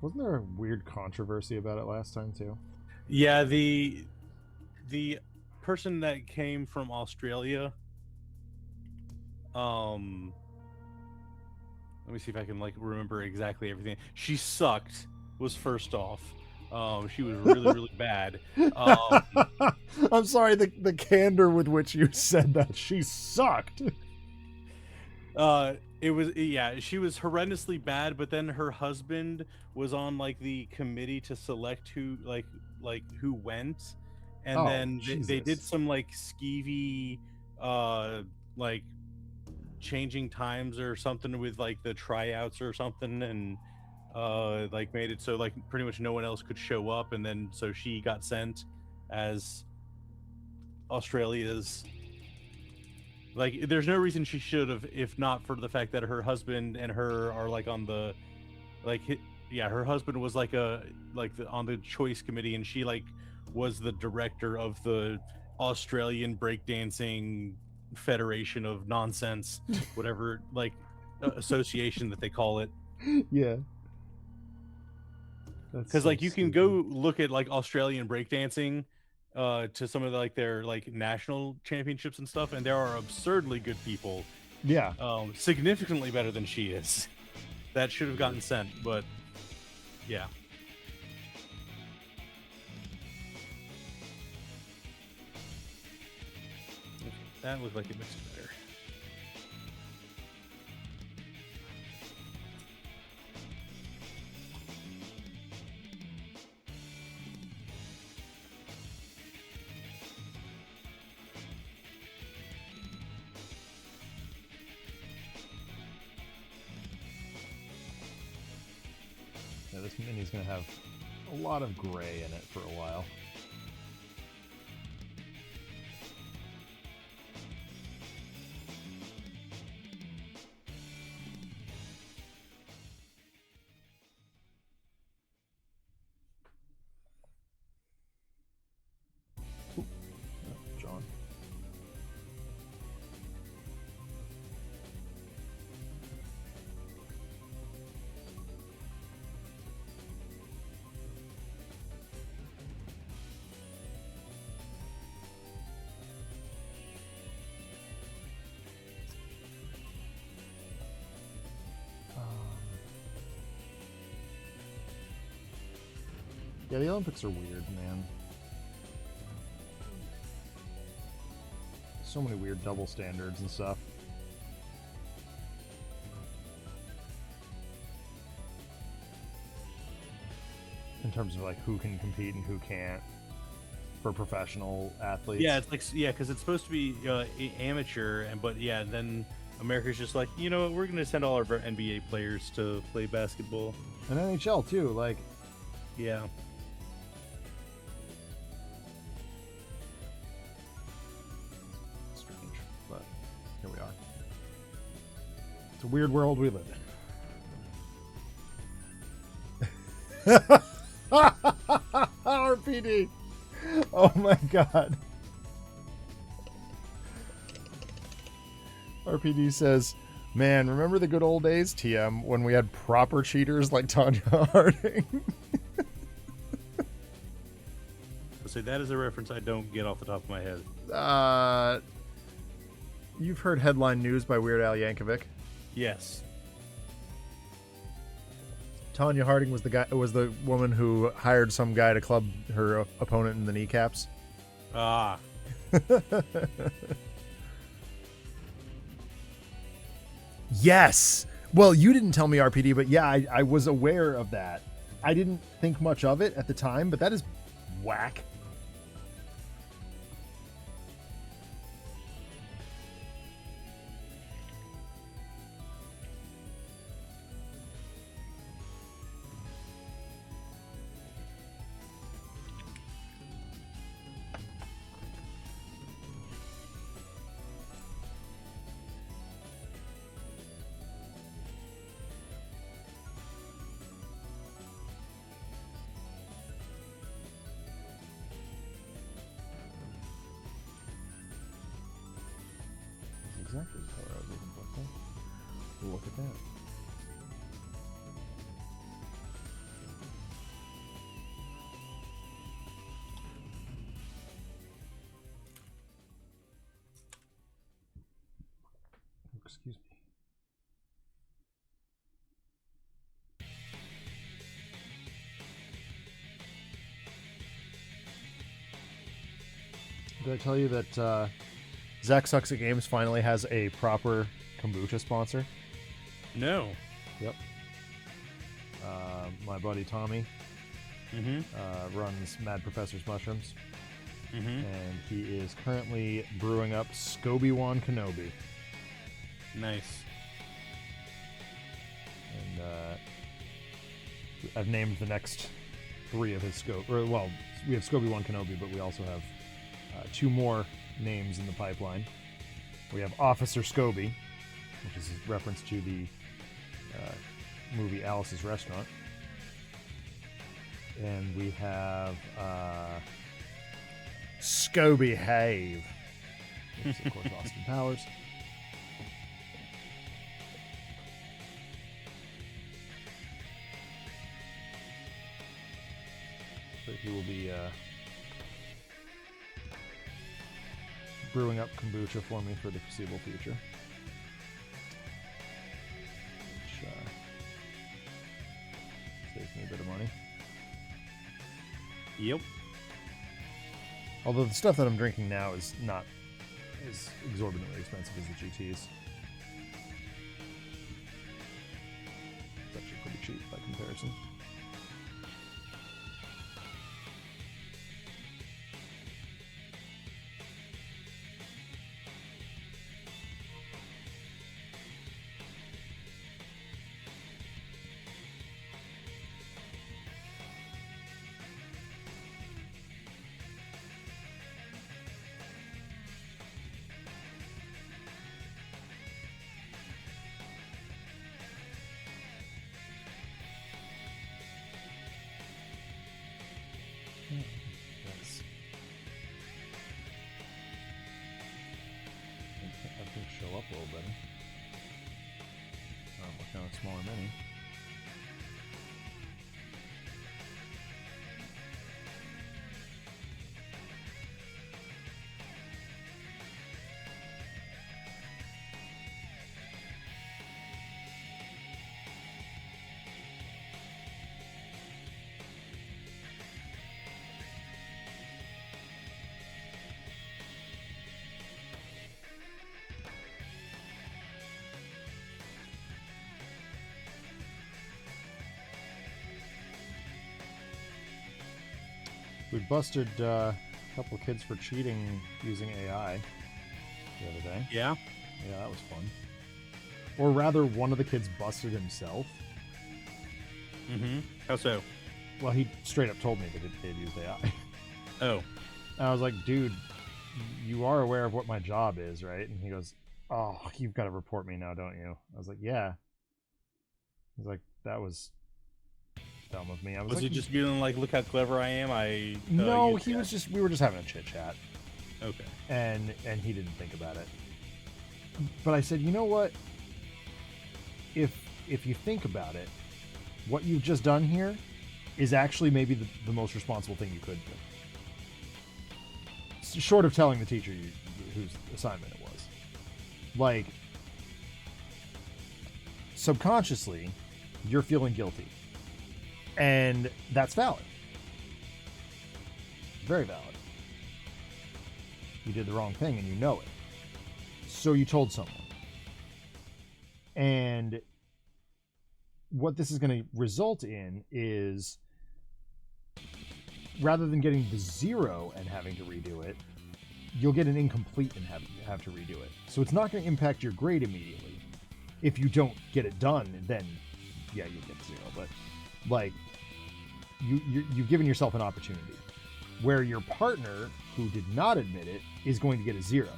Wasn't there a weird controversy about it last time too? Yeah, the person that came from Australia. Let me see if I can like remember exactly everything. She sucked. Was first off. She was really bad. I'm sorry, the candor with which you said that. She sucked. It was, yeah, she was horrendously bad, but then her husband was on like the committee to select who like who went, and then they did some like skeevy like changing times or something with like the tryouts or something, and like made it so like pretty much no one else could show up, and then so she got sent as Australia's. Like, there's no reason she should have, if not for the fact that her husband and her are like on the, like, yeah, her husband was like on the choice committee, and she like was the director of the Australian Breakdancing Federation of Nonsense, whatever association that they call it. Yeah. Because like you can go look at like Australian breakdancing. To some of their like national championships and stuff, and there are absurdly good people. Yeah. Significantly better than she is. That should have gotten sent, but yeah. That looked like it makes it better. Yeah, this mini's gonna have a lot of gray in it for a while. Ooh. John. Yeah, the Olympics are weird, man. So many weird double standards and stuff. In terms of like who can compete and who can't for professional athletes. Yeah, it's like because it's supposed to be amateur, but then America's just like, you know what, we're gonna send all of our NBA players to play basketball. And NHL too, like. Yeah. Strange, but here we are. It's a weird world we live in. RPD. Oh my god. RPD says, man, remember the good old days, TM, when we had proper cheaters like Tanya Harding? So that is a reference I don't get off the top of my head. You've heard Headline News by Weird Al Yankovic? Yes. Tanya Harding was the woman who hired some guy to club her opponent in the kneecaps. Ah. Yes. Well, you didn't tell me, RPD, but yeah, I was aware of that. I didn't think much of it at the time, but that is whack. Exactly the color I was looking for. Look at that. Excuse me. Did I tell you that Zach Sucks at Games finally has a proper kombucha sponsor? No. Yep. My buddy Tommy runs Mad Professor's Mushrooms. And he is currently brewing up Scoby-Wan Kenobi. Nice. And I've named the next 3 of his scope. Or, well, we have Scoby-Wan Kenobi, but we also have 2 more names in the pipeline. We have Officer Scoby, which is a reference to the movie Alice's Restaurant. And we have Scoby Have, which is, of course, Austin Powers. So he will be brewing up kombucha for me for the foreseeable future. Which saves me a bit of money. Yep. Although the stuff that I'm drinking now is not as exorbitantly expensive as the GTs. It's actually pretty cheap by comparison. Yes. I think show up a little better. Working on a smaller mini. We busted a couple of kids for cheating using AI the other day. Yeah? Yeah, that was fun. Or rather, one of the kids busted himself. Mm-hmm. How so? Well, he straight up told me that they'd used AI. Oh. And I was like, dude, you are aware of what my job is, right? And he goes, oh, you've got to report me now, don't you? I was like, yeah. He's like, that was dumb of me. I was Was like, he just feeling like, look how clever I am? No, he was just, we were just having a chit chat. Okay. And he didn't think about it. But I said, you know what? If you think about it, what you've just done here is actually maybe the most responsible thing you could do. Short of telling the teacher whose assignment it was. Like, subconsciously, you're feeling guilty. And that's valid. Very valid. You did the wrong thing and you know it. So you told someone. And what this is going to result in is, rather than getting the 0 and having to redo it, you'll get an incomplete and have to redo it. So it's not going to impact your grade immediately. If you don't get it done, then yeah, you'll get 0. But like, you've given yourself an opportunity, where your partner, who did not admit it, is going to get a 0.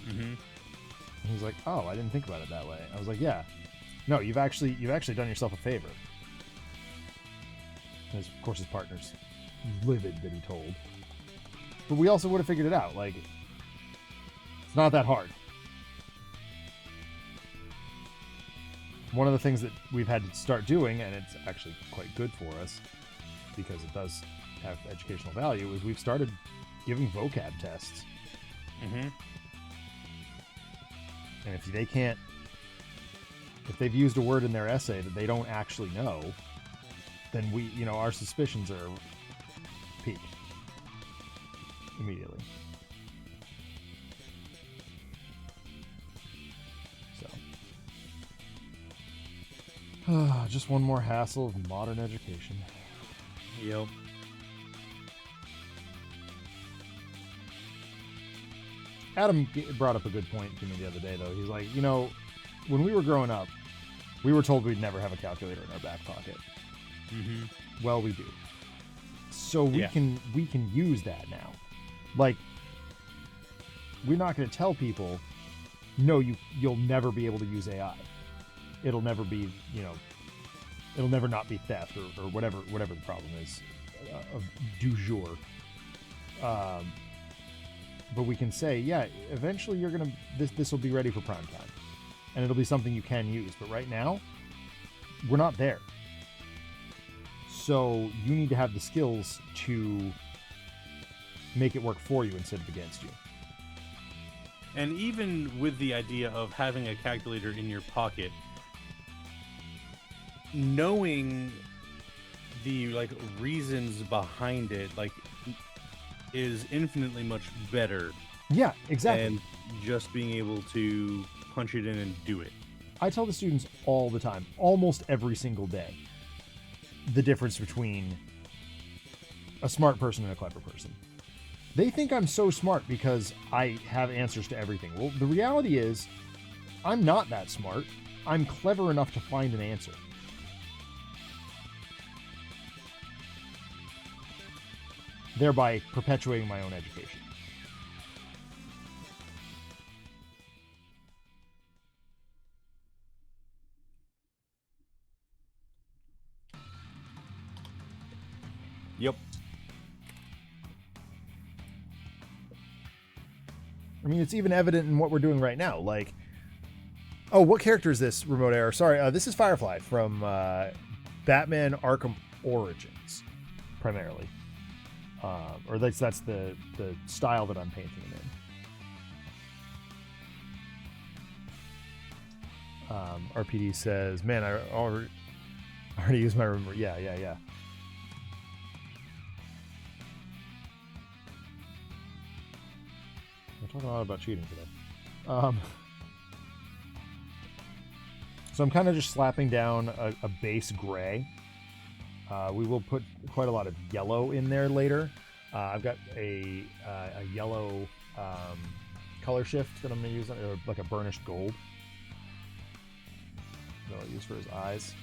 Mm-hmm. And he's like, oh, I didn't think about it that way. I was like, yeah. No, you've actually done yourself a favor. And of course, his partner's livid that he told. But we also would have figured it out. Like, it's not that hard. One of the things that we've had to start doing, and it's actually quite good for us, because it does have educational value, is we've started giving vocab tests. Mm-hmm. And if they've used a word in their essay that they don't actually know, then our suspicions are peaked immediately. So, just one more hassle of modern education. Yep. Adam brought up a good point to me the other day, though. He's like, when we were growing up, we were told we'd never have a calculator in our back pocket. Mm-hmm. Well, we do. So we can use that now. Like, we're not going to tell people, no, you'll never be able to use AI. It'll never be, it'll never not be theft or whatever the problem is of du jour. But we can say, yeah, eventually this will be ready for prime time, and it'll be something you can use. But right now, we're not there. So you need to have the skills to make it work for you instead of against you. And even with the idea of having a calculator in your pocket, knowing the reasons behind it is infinitely much better. Yeah, exactly. And just being able to punch it in and do it. I tell the students all the time, almost every single day, the difference between a smart person and a clever person. They think I'm so smart because I have answers to everything. Well, the reality is, I'm not that smart. I'm clever enough to find an answer. Thereby perpetuating my own education. Yep. I mean, it's even evident in what we're doing right now. Like, oh, what character is this, Remote Error? Sorry, this is Firefly from Batman Arkham Origins, primarily. Or that's the style that I'm painting him in. RPD says, man, I already used my remote. Yeah. We're talking a lot about cheating today. So I'm kind of just slapping down a base gray We will put quite a lot of yellow in there later. I've got a yellow color shift that I'm going to use, or like a burnished gold that I'll use for his eyes.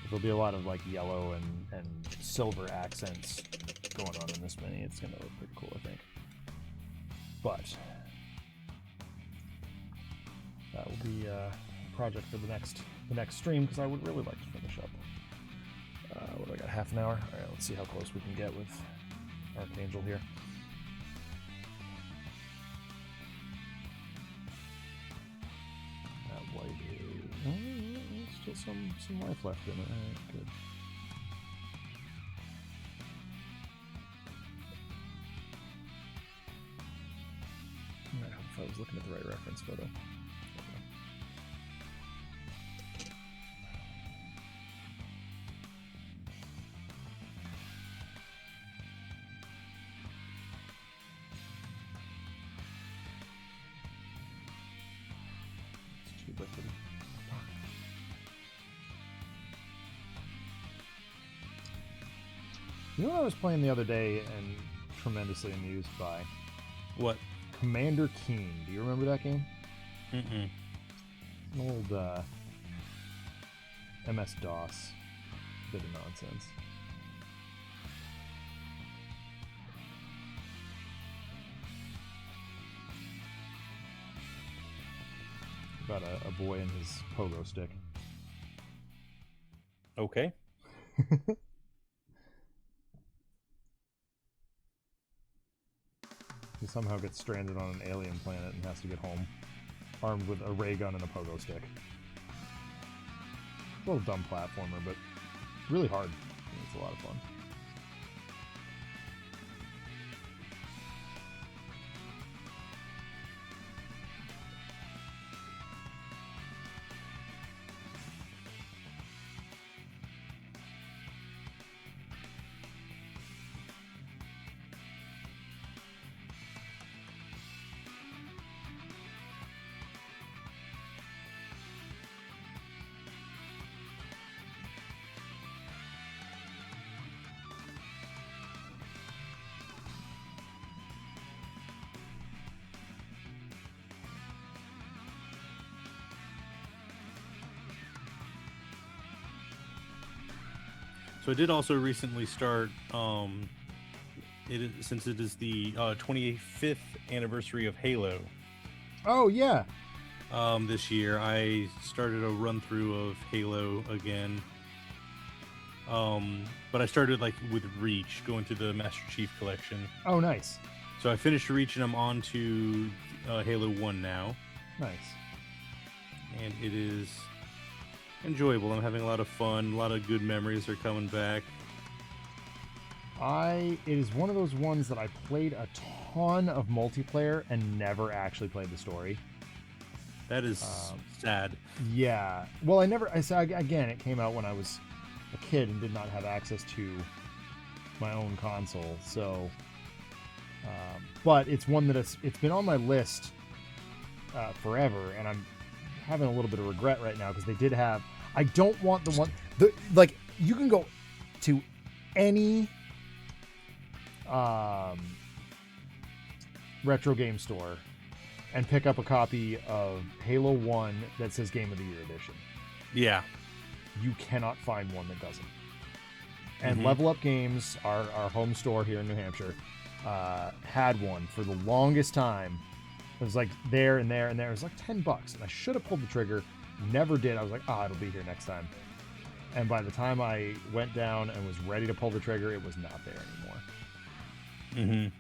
There'll be a lot of like yellow and silver accents going on in this mini. It's gonna look pretty cool, I think. But that will be a project for the next stream, because I would really like to finish up. What do I got? Half an hour. All right, let's see how close we can get with Archangel here. That white is still some life left in it. All right, good. I hope if I was looking at the right reference photo. You know what I was playing the other day and tremendously amused by? What? Commander Keen. Do you remember that game? Mm-mm. An old MS-DOS bit of nonsense. About a boy and his pogo stick. Okay. He somehow gets stranded on an alien planet and has to get home, armed with a ray gun and a pogo stick. A little dumb platformer, but really hard. It's a lot of fun. So I did also recently start, since it is the 25th anniversary of Halo. Oh, yeah. This year, I started a run through of Halo again. But I started like with Reach, going through the Master Chief Collection. Oh, nice. So I finished Reach and I'm on to Halo 1 now. Nice. And it is enjoyable. I'm having a lot of fun. A lot of good memories are coming back. It is one of those ones that I played a ton of multiplayer and never actually played the story. That is sad. Yeah. Well, again, it came out when I was a kid and did not have access to my own console. So, but it's one that it's been on my list forever, and I'm having a little bit of regret right now because they did have. I don't want like you can go to any retro game store and pick up a copy of Halo 1 that says Game of the Year Edition. Yeah. You cannot find one that doesn't. And Level Up Games, our home store here in New Hampshire, had one for the longest time. It was like there and there and there. It was like $10, and I should have pulled the trigger. Never did. I was like, it'll be here next time. And by the time I went down and was ready to pull the trigger, it was not there anymore.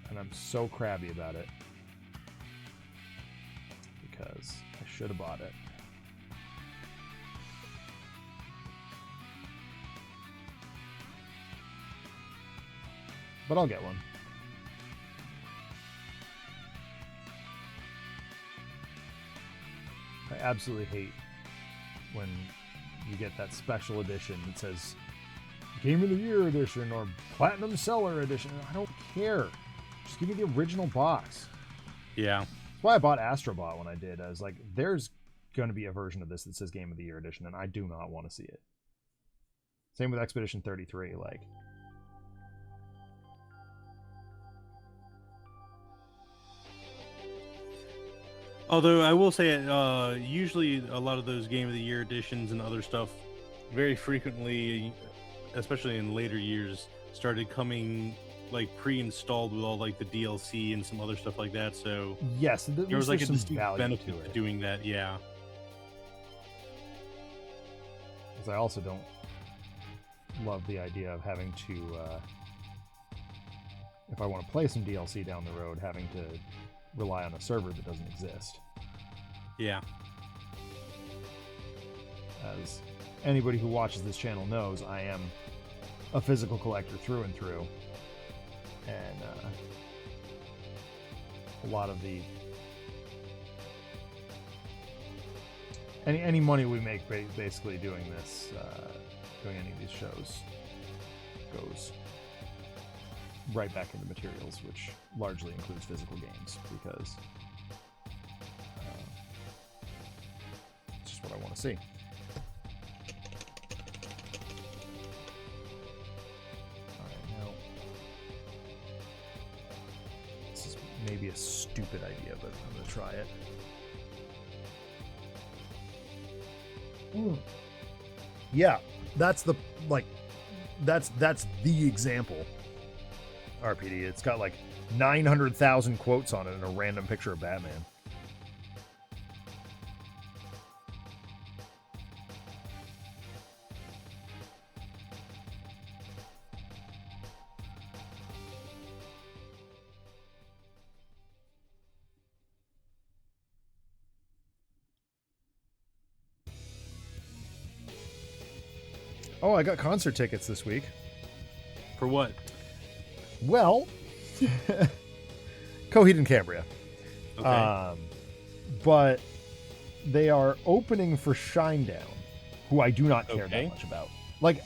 And I'm so crabby about it because I should have bought it. but I'll get one. I absolutely hate when you get that special edition that says Game of the Year edition or Platinum Seller edition. I don't care. Just give me the original box. Yeah. That's why I bought Astrobot when I did. I was like, there's going to be a version of this that says Game of the Year edition, and I do not want to see it. Same with Expedition 33. Like, Although I will say, usually a lot of those Game of the Year editions and other stuff, very frequently, especially in later years, started coming like pre-installed with all like the DLC and some other stuff like that. So yes, there was like a some distinct value benefit to to it. doing that. Yeah. Because I also don't love the idea of having to, if I want to play some DLC down the road, having to rely on a server that doesn't exist. Yeah. As anybody who watches this channel knows, I am a physical collector through and through. And a lot of the any money we make basically doing this, doing any of these shows, goes right back into materials, which largely includes physical games, because it's just what I want to see. Maybe a stupid idea, but I'm gonna try it. Yeah, that's the that's the example. RPD. It's got like 900,000 quotes on it and a random picture of Batman. Oh, I got concert tickets this week. For what? Well, Coheed and Cambria. Okay. But they are opening for Shinedown, who I do not care that much about. Like,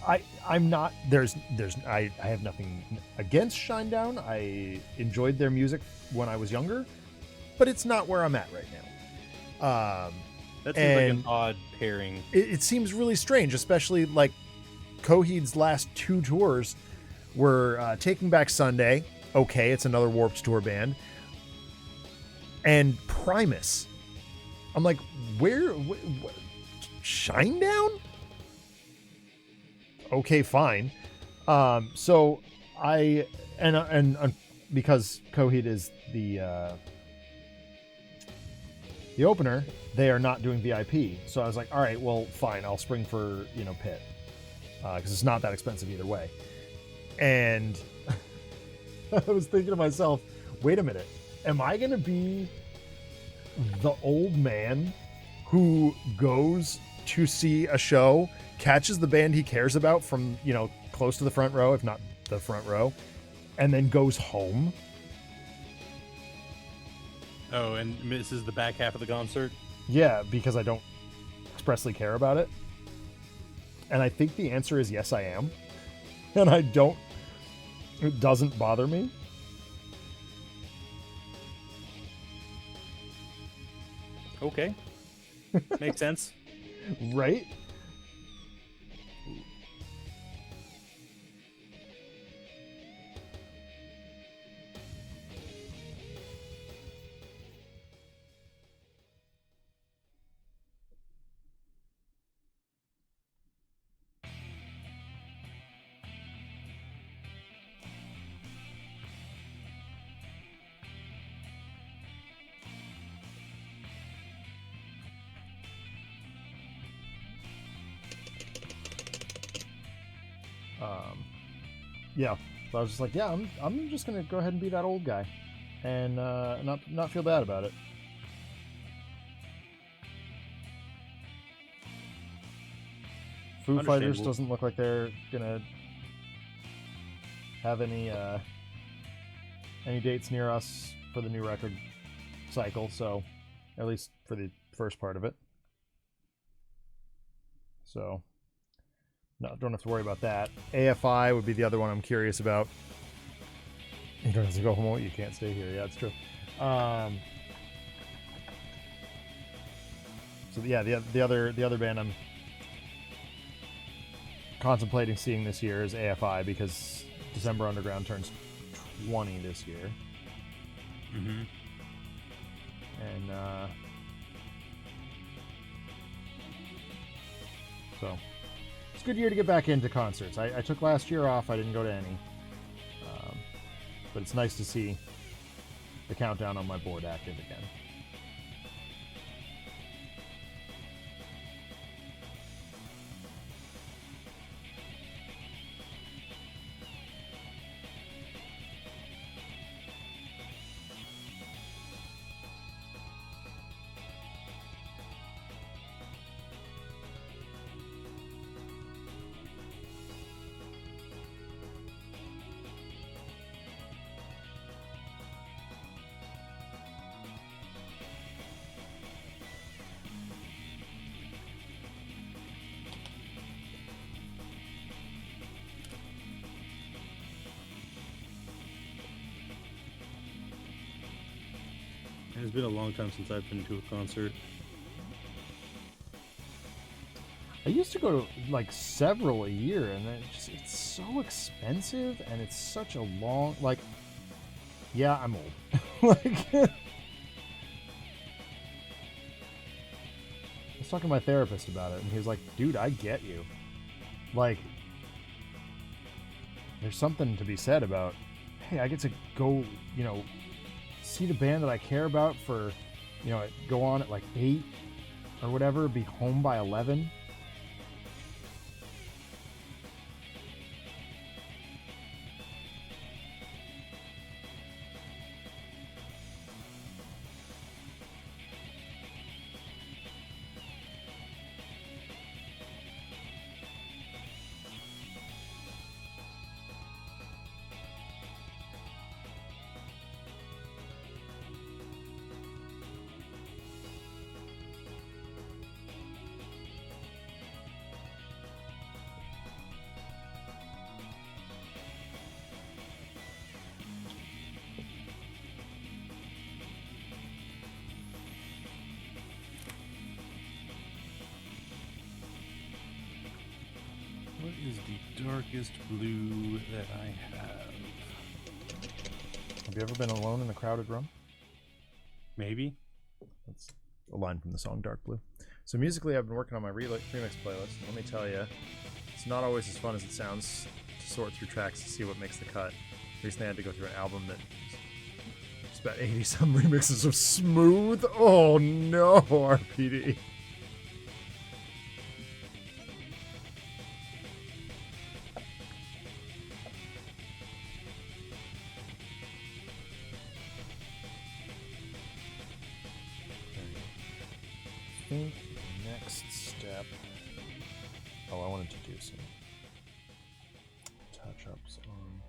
I'm not, I have nothing against Shinedown. I enjoyed their music when I was younger, but it's not where I'm at right now. That seems like an odd pairing. It seems really strange, especially like Coheed's last two tours were Taking Back Sunday. Okay, it's another Warped Tour band. And Primus. I'm like, where? Shinedown? Okay, fine. So I and because Coheed is the opener, they are not doing VIP. So I was like, all right, well, fine. I'll spring for Pit, because it's not that expensive either way. And I was thinking to myself, wait a minute, am I going to be the old man who goes to see a show, catches the band he cares about from, close to the front row, if not the front row, and then goes home? Oh, and misses the back half of the concert? Yeah, because I don't expressly care about it. And I think the answer is yes, I am. And it doesn't bother me. Okay. Makes sense. Right? Yeah, so I was just like, yeah, I'm just gonna go ahead and be that old guy, and not feel bad about it. Foo Fighters doesn't look like they're gonna have any any dates near us for the new record cycle, so at least for the first part of it. So no, don't have to worry about that. AFI would be the other one I'm curious about. You don't have to go home. You can't stay here. Yeah, it's true. So yeah, the other band I'm contemplating seeing this year is AFI, because December Underground turns 20 this year. Mm-hmm. And so it's a good year to get back into concerts. I took last year off. I didn't go to any. But it's nice to see the countdown on my board active again. It's been a long time since I've been to a concert. I used to go to like several a year, and it's so expensive, and it's such a long, like, yeah, I'm old. Like, I was talking to my therapist about it, and he was like, dude, I get you. Like, there's something to be said about, hey, I get to go, see the band that I care about for, go on at like 8 or whatever, be home by 11. What is the darkest blue that I have? Have you ever been alone in a crowded room? Maybe. That's a line from the song Dark Blue. So musically, I've been working on my remix playlist. Let me tell you, it's not always as fun as it sounds to sort through tracks to see what makes the cut. Recently, I had to go through an album that it's about 80-some remixes of Smooth. Oh no, RPD. I think the next step. Oh, I wanted to do some touch-ups on.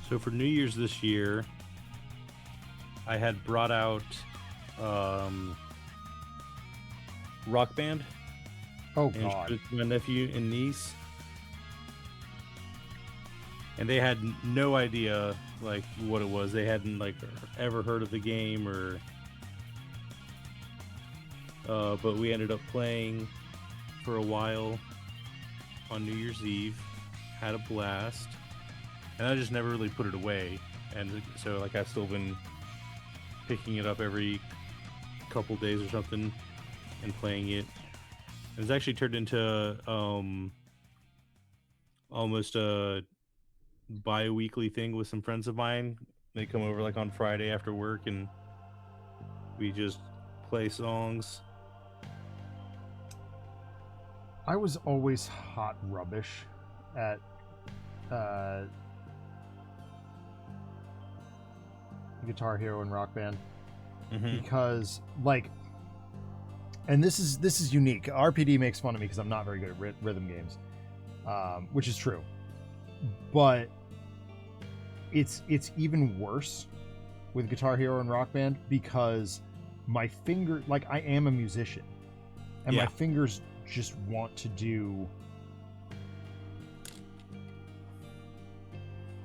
So for New Year's this year, I had brought out Rock Band. Oh And God! showed it to my nephew and niece, and they had no idea like what it was. They hadn't like ever heard of the game or. But we ended up playing for a while on New Year's Eve, had a blast, and I just never really put it away. And so like I've still been picking it up every couple days or something and playing it. It's actually turned into almost a bi-weekly thing with some friends of mine. They come over like on Friday after work and we just play songs. I was always hot rubbish at Guitar Hero and Rock Band because like, and this is unique. RPD makes fun of me because I'm not very good at rhythm games, which is true. But it's even worse with Guitar Hero and Rock Band because my finger, like I am a musician, and my fingers just want to do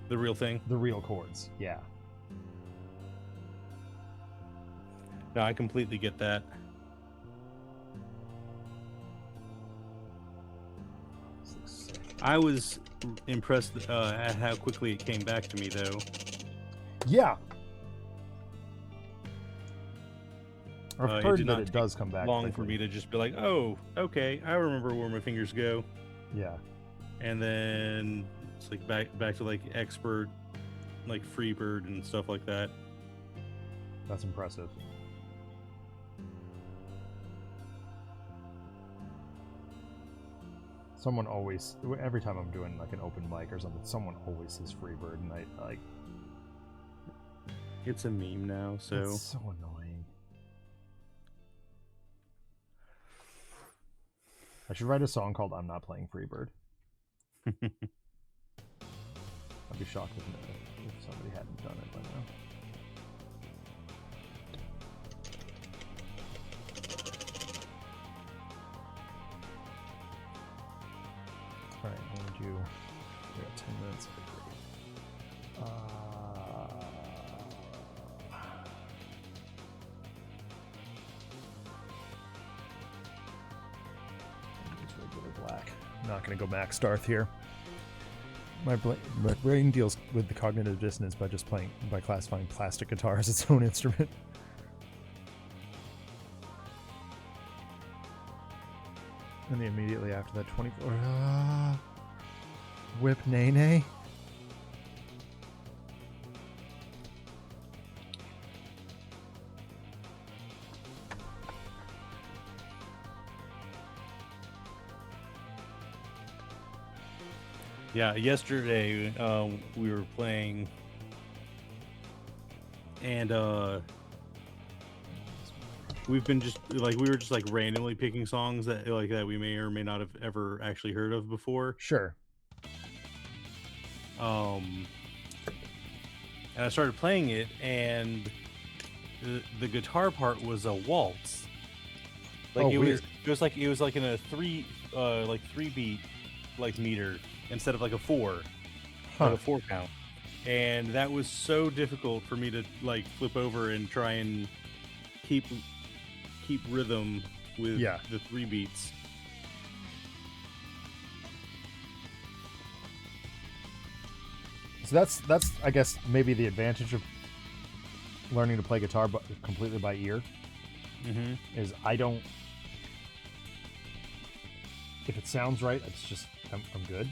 the real thing, the real chords. Yeah. No, I completely get that. I was impressed at how quickly it came back to me, though. Yeah. I've heard it that it does come back long quickly. for me to just be like, oh, okay, I remember where my fingers go. Yeah. And then it's like back to like expert, like Freebird and stuff like that. That's impressive. Someone always, every time I'm doing like an open mic or something, someone always says Freebird, and I like. It's a meme now, so. It's so annoying. I should write a song called "I'm Not Playing Freebird." I'd be shocked if somebody hadn't done it by now. All right, I'm gonna do. We got 10 minutes. Use regular black. I'm not gonna go Max Darth here. My brain deals with the cognitive dissonance by classifying plastic guitar as its own instrument. And then immediately after that, 24. Whip Nene. Yeah, yesterday we were playing, and we've been we were just like randomly picking songs that we may or may not have ever actually heard of before. Sure. And I started playing it, and the guitar part was a waltz. Like it was like in a three beat like meter instead of like a 4, like a 4 count. And that was so difficult for me to like flip over and try and keep rhythm with the 3 beats. So that's I guess maybe the advantage of learning to play guitar but completely by ear. Is I don't, if it sounds right, it's just I'm good.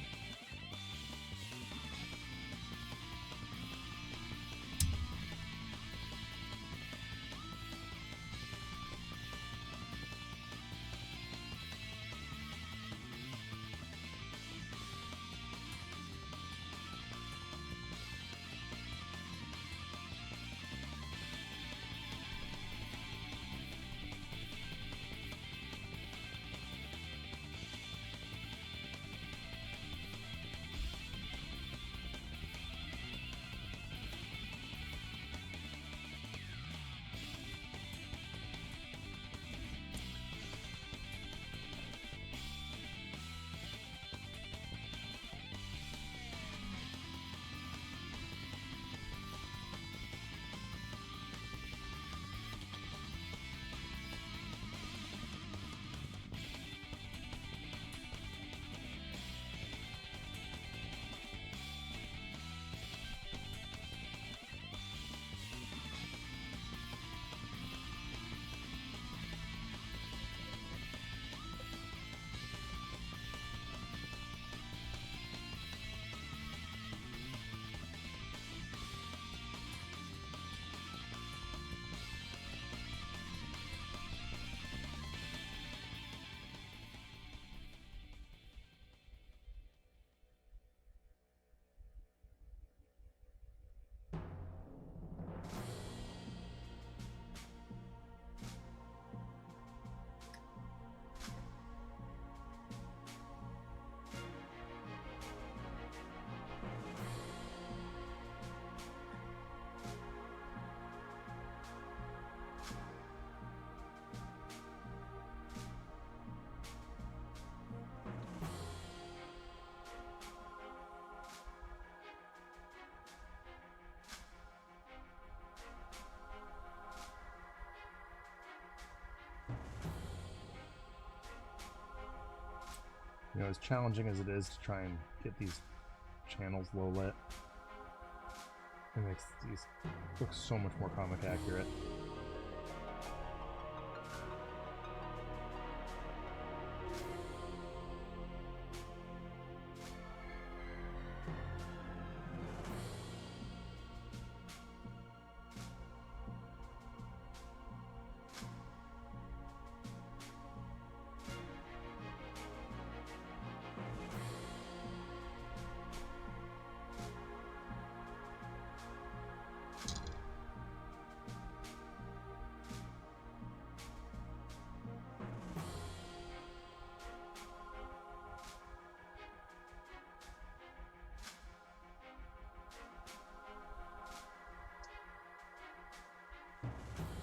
You know, as challenging as it is to try and get these channels low lit, it makes these look so much more comic accurate.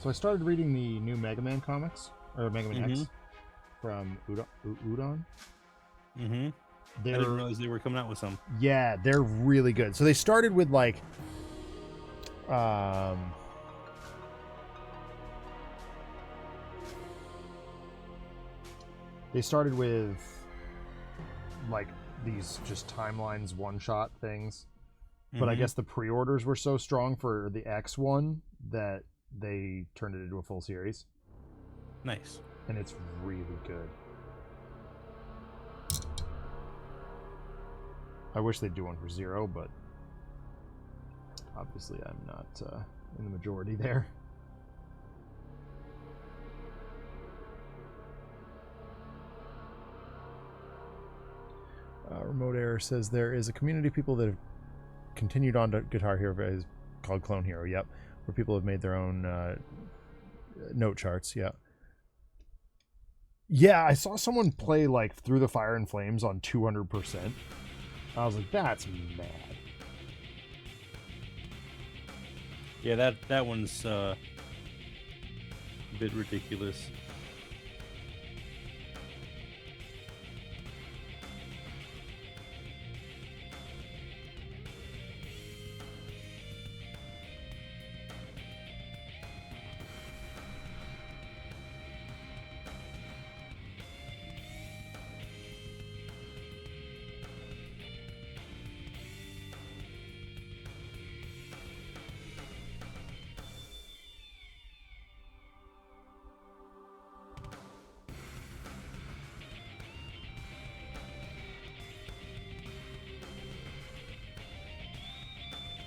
So I started reading the new Mega Man comics, or Mega Man X, from Udon. Mm-hmm. I didn't realize they were coming out with some. Yeah, they're really good. So they started with like, they started with like these just timelines, one-shot things. But I guess the pre-orders were so strong for the X one that they turned it into a full series. Nice. And it's really good. I wish they'd do one for Zero, but obviously I'm not in the majority there. Remote Error says there is a community of people that have continued on to Guitar Hero called Clone Hero, yep, where people have made their own note charts, yeah. Yeah, I saw someone play like Through the Fire and Flames on 200%. I was like, that's mad. Yeah, that one's a bit ridiculous.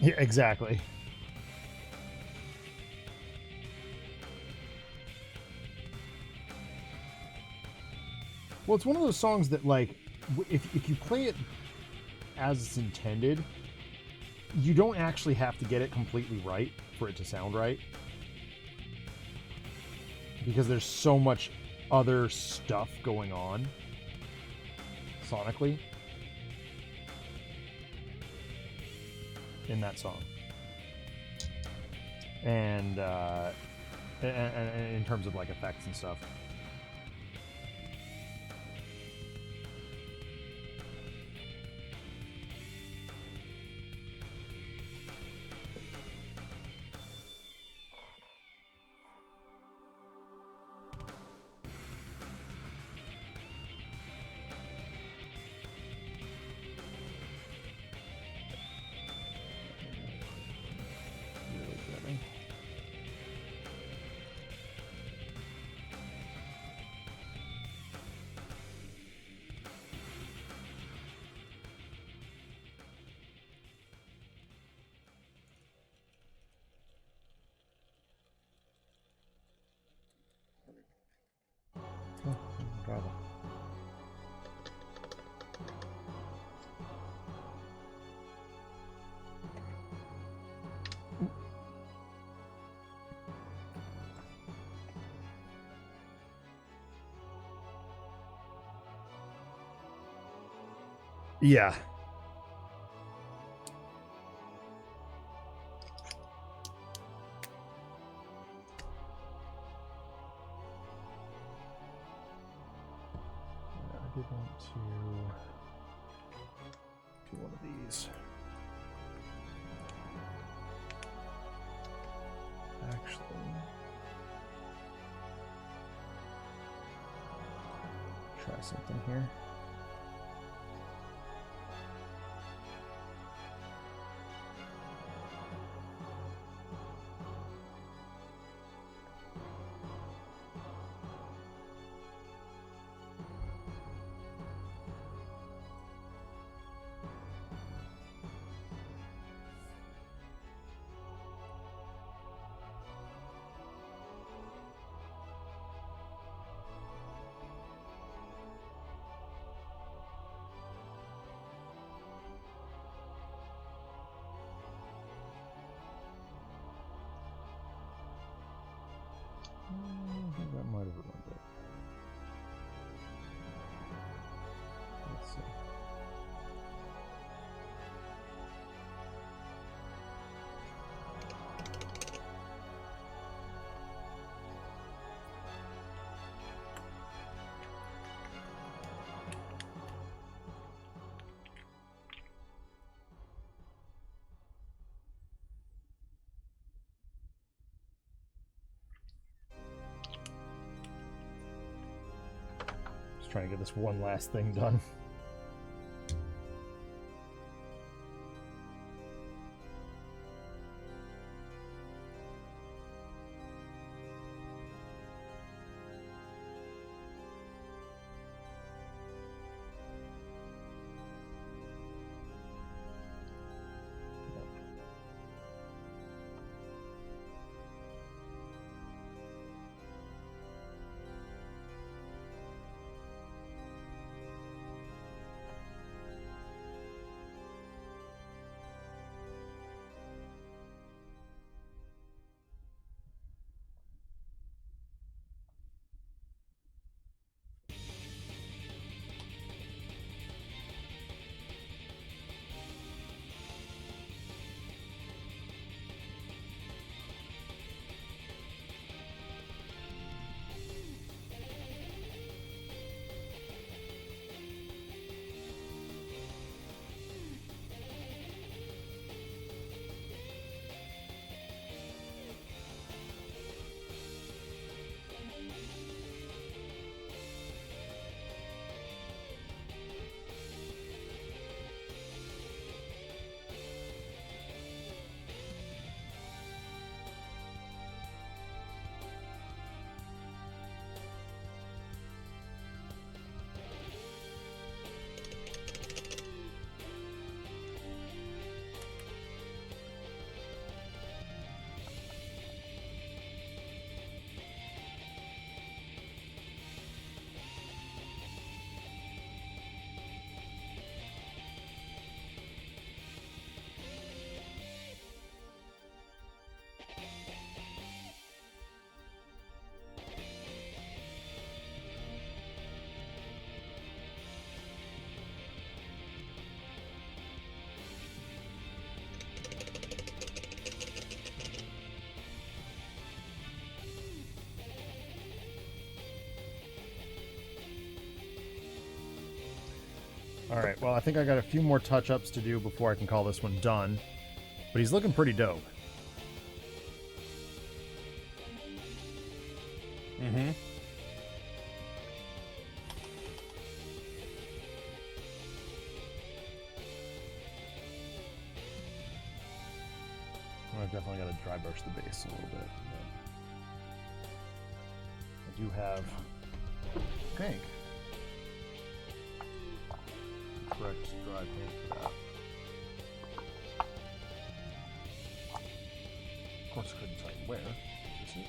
Yeah, exactly. Well, it's one of those songs that, like, if you play it as it's intended, you don't actually have to get it completely right for it to sound right. Because there's so much other stuff going on sonically in that song. And in terms of like effects and stuff. Oh, bravo. Yeah. I did want to do one of these. Actually, try something here. I think that might have ruined it. Let's see. Trying to get this one last thing done. All right, well, I think I got a few more touch-ups to do before I can call this one done. But he's looking pretty dope. Mm-hmm. I've definitely got to dry brush the base a little bit. I do have, I think, correct dry paint for that. Of course, I couldn't tell you where. Is it?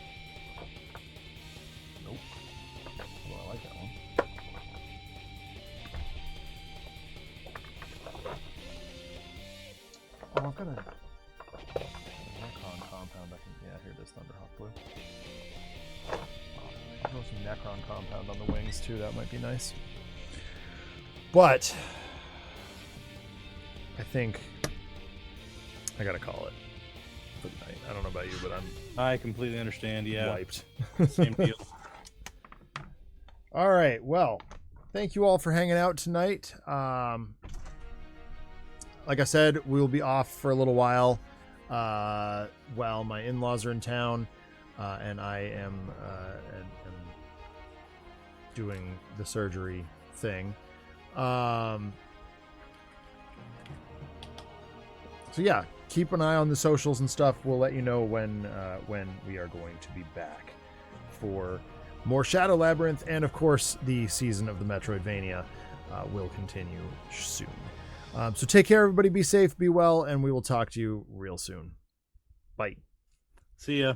Nope. Well, I like that one. Oh, I've got a Necron compound. Yeah, here it is, Thunderhawk Blue. I'll throw some Necron compound on the wings too. That might be nice. But I think I gotta call it for the night. I don't know about you, but I completely understand. Yeah, wiped. Same deal. All right. Well, thank you all for hanging out tonight. Like I said, we'll be off for a little while while my in-laws are in town, and I am doing the surgery thing. So yeah, keep an eye on the socials and stuff. We'll let you know when we are going to be back for more Shadow Labyrinth, and of course the season of the Metroidvania will continue soon. So take care, everybody. Be safe, be well, and we will talk to you real soon. Bye. See ya.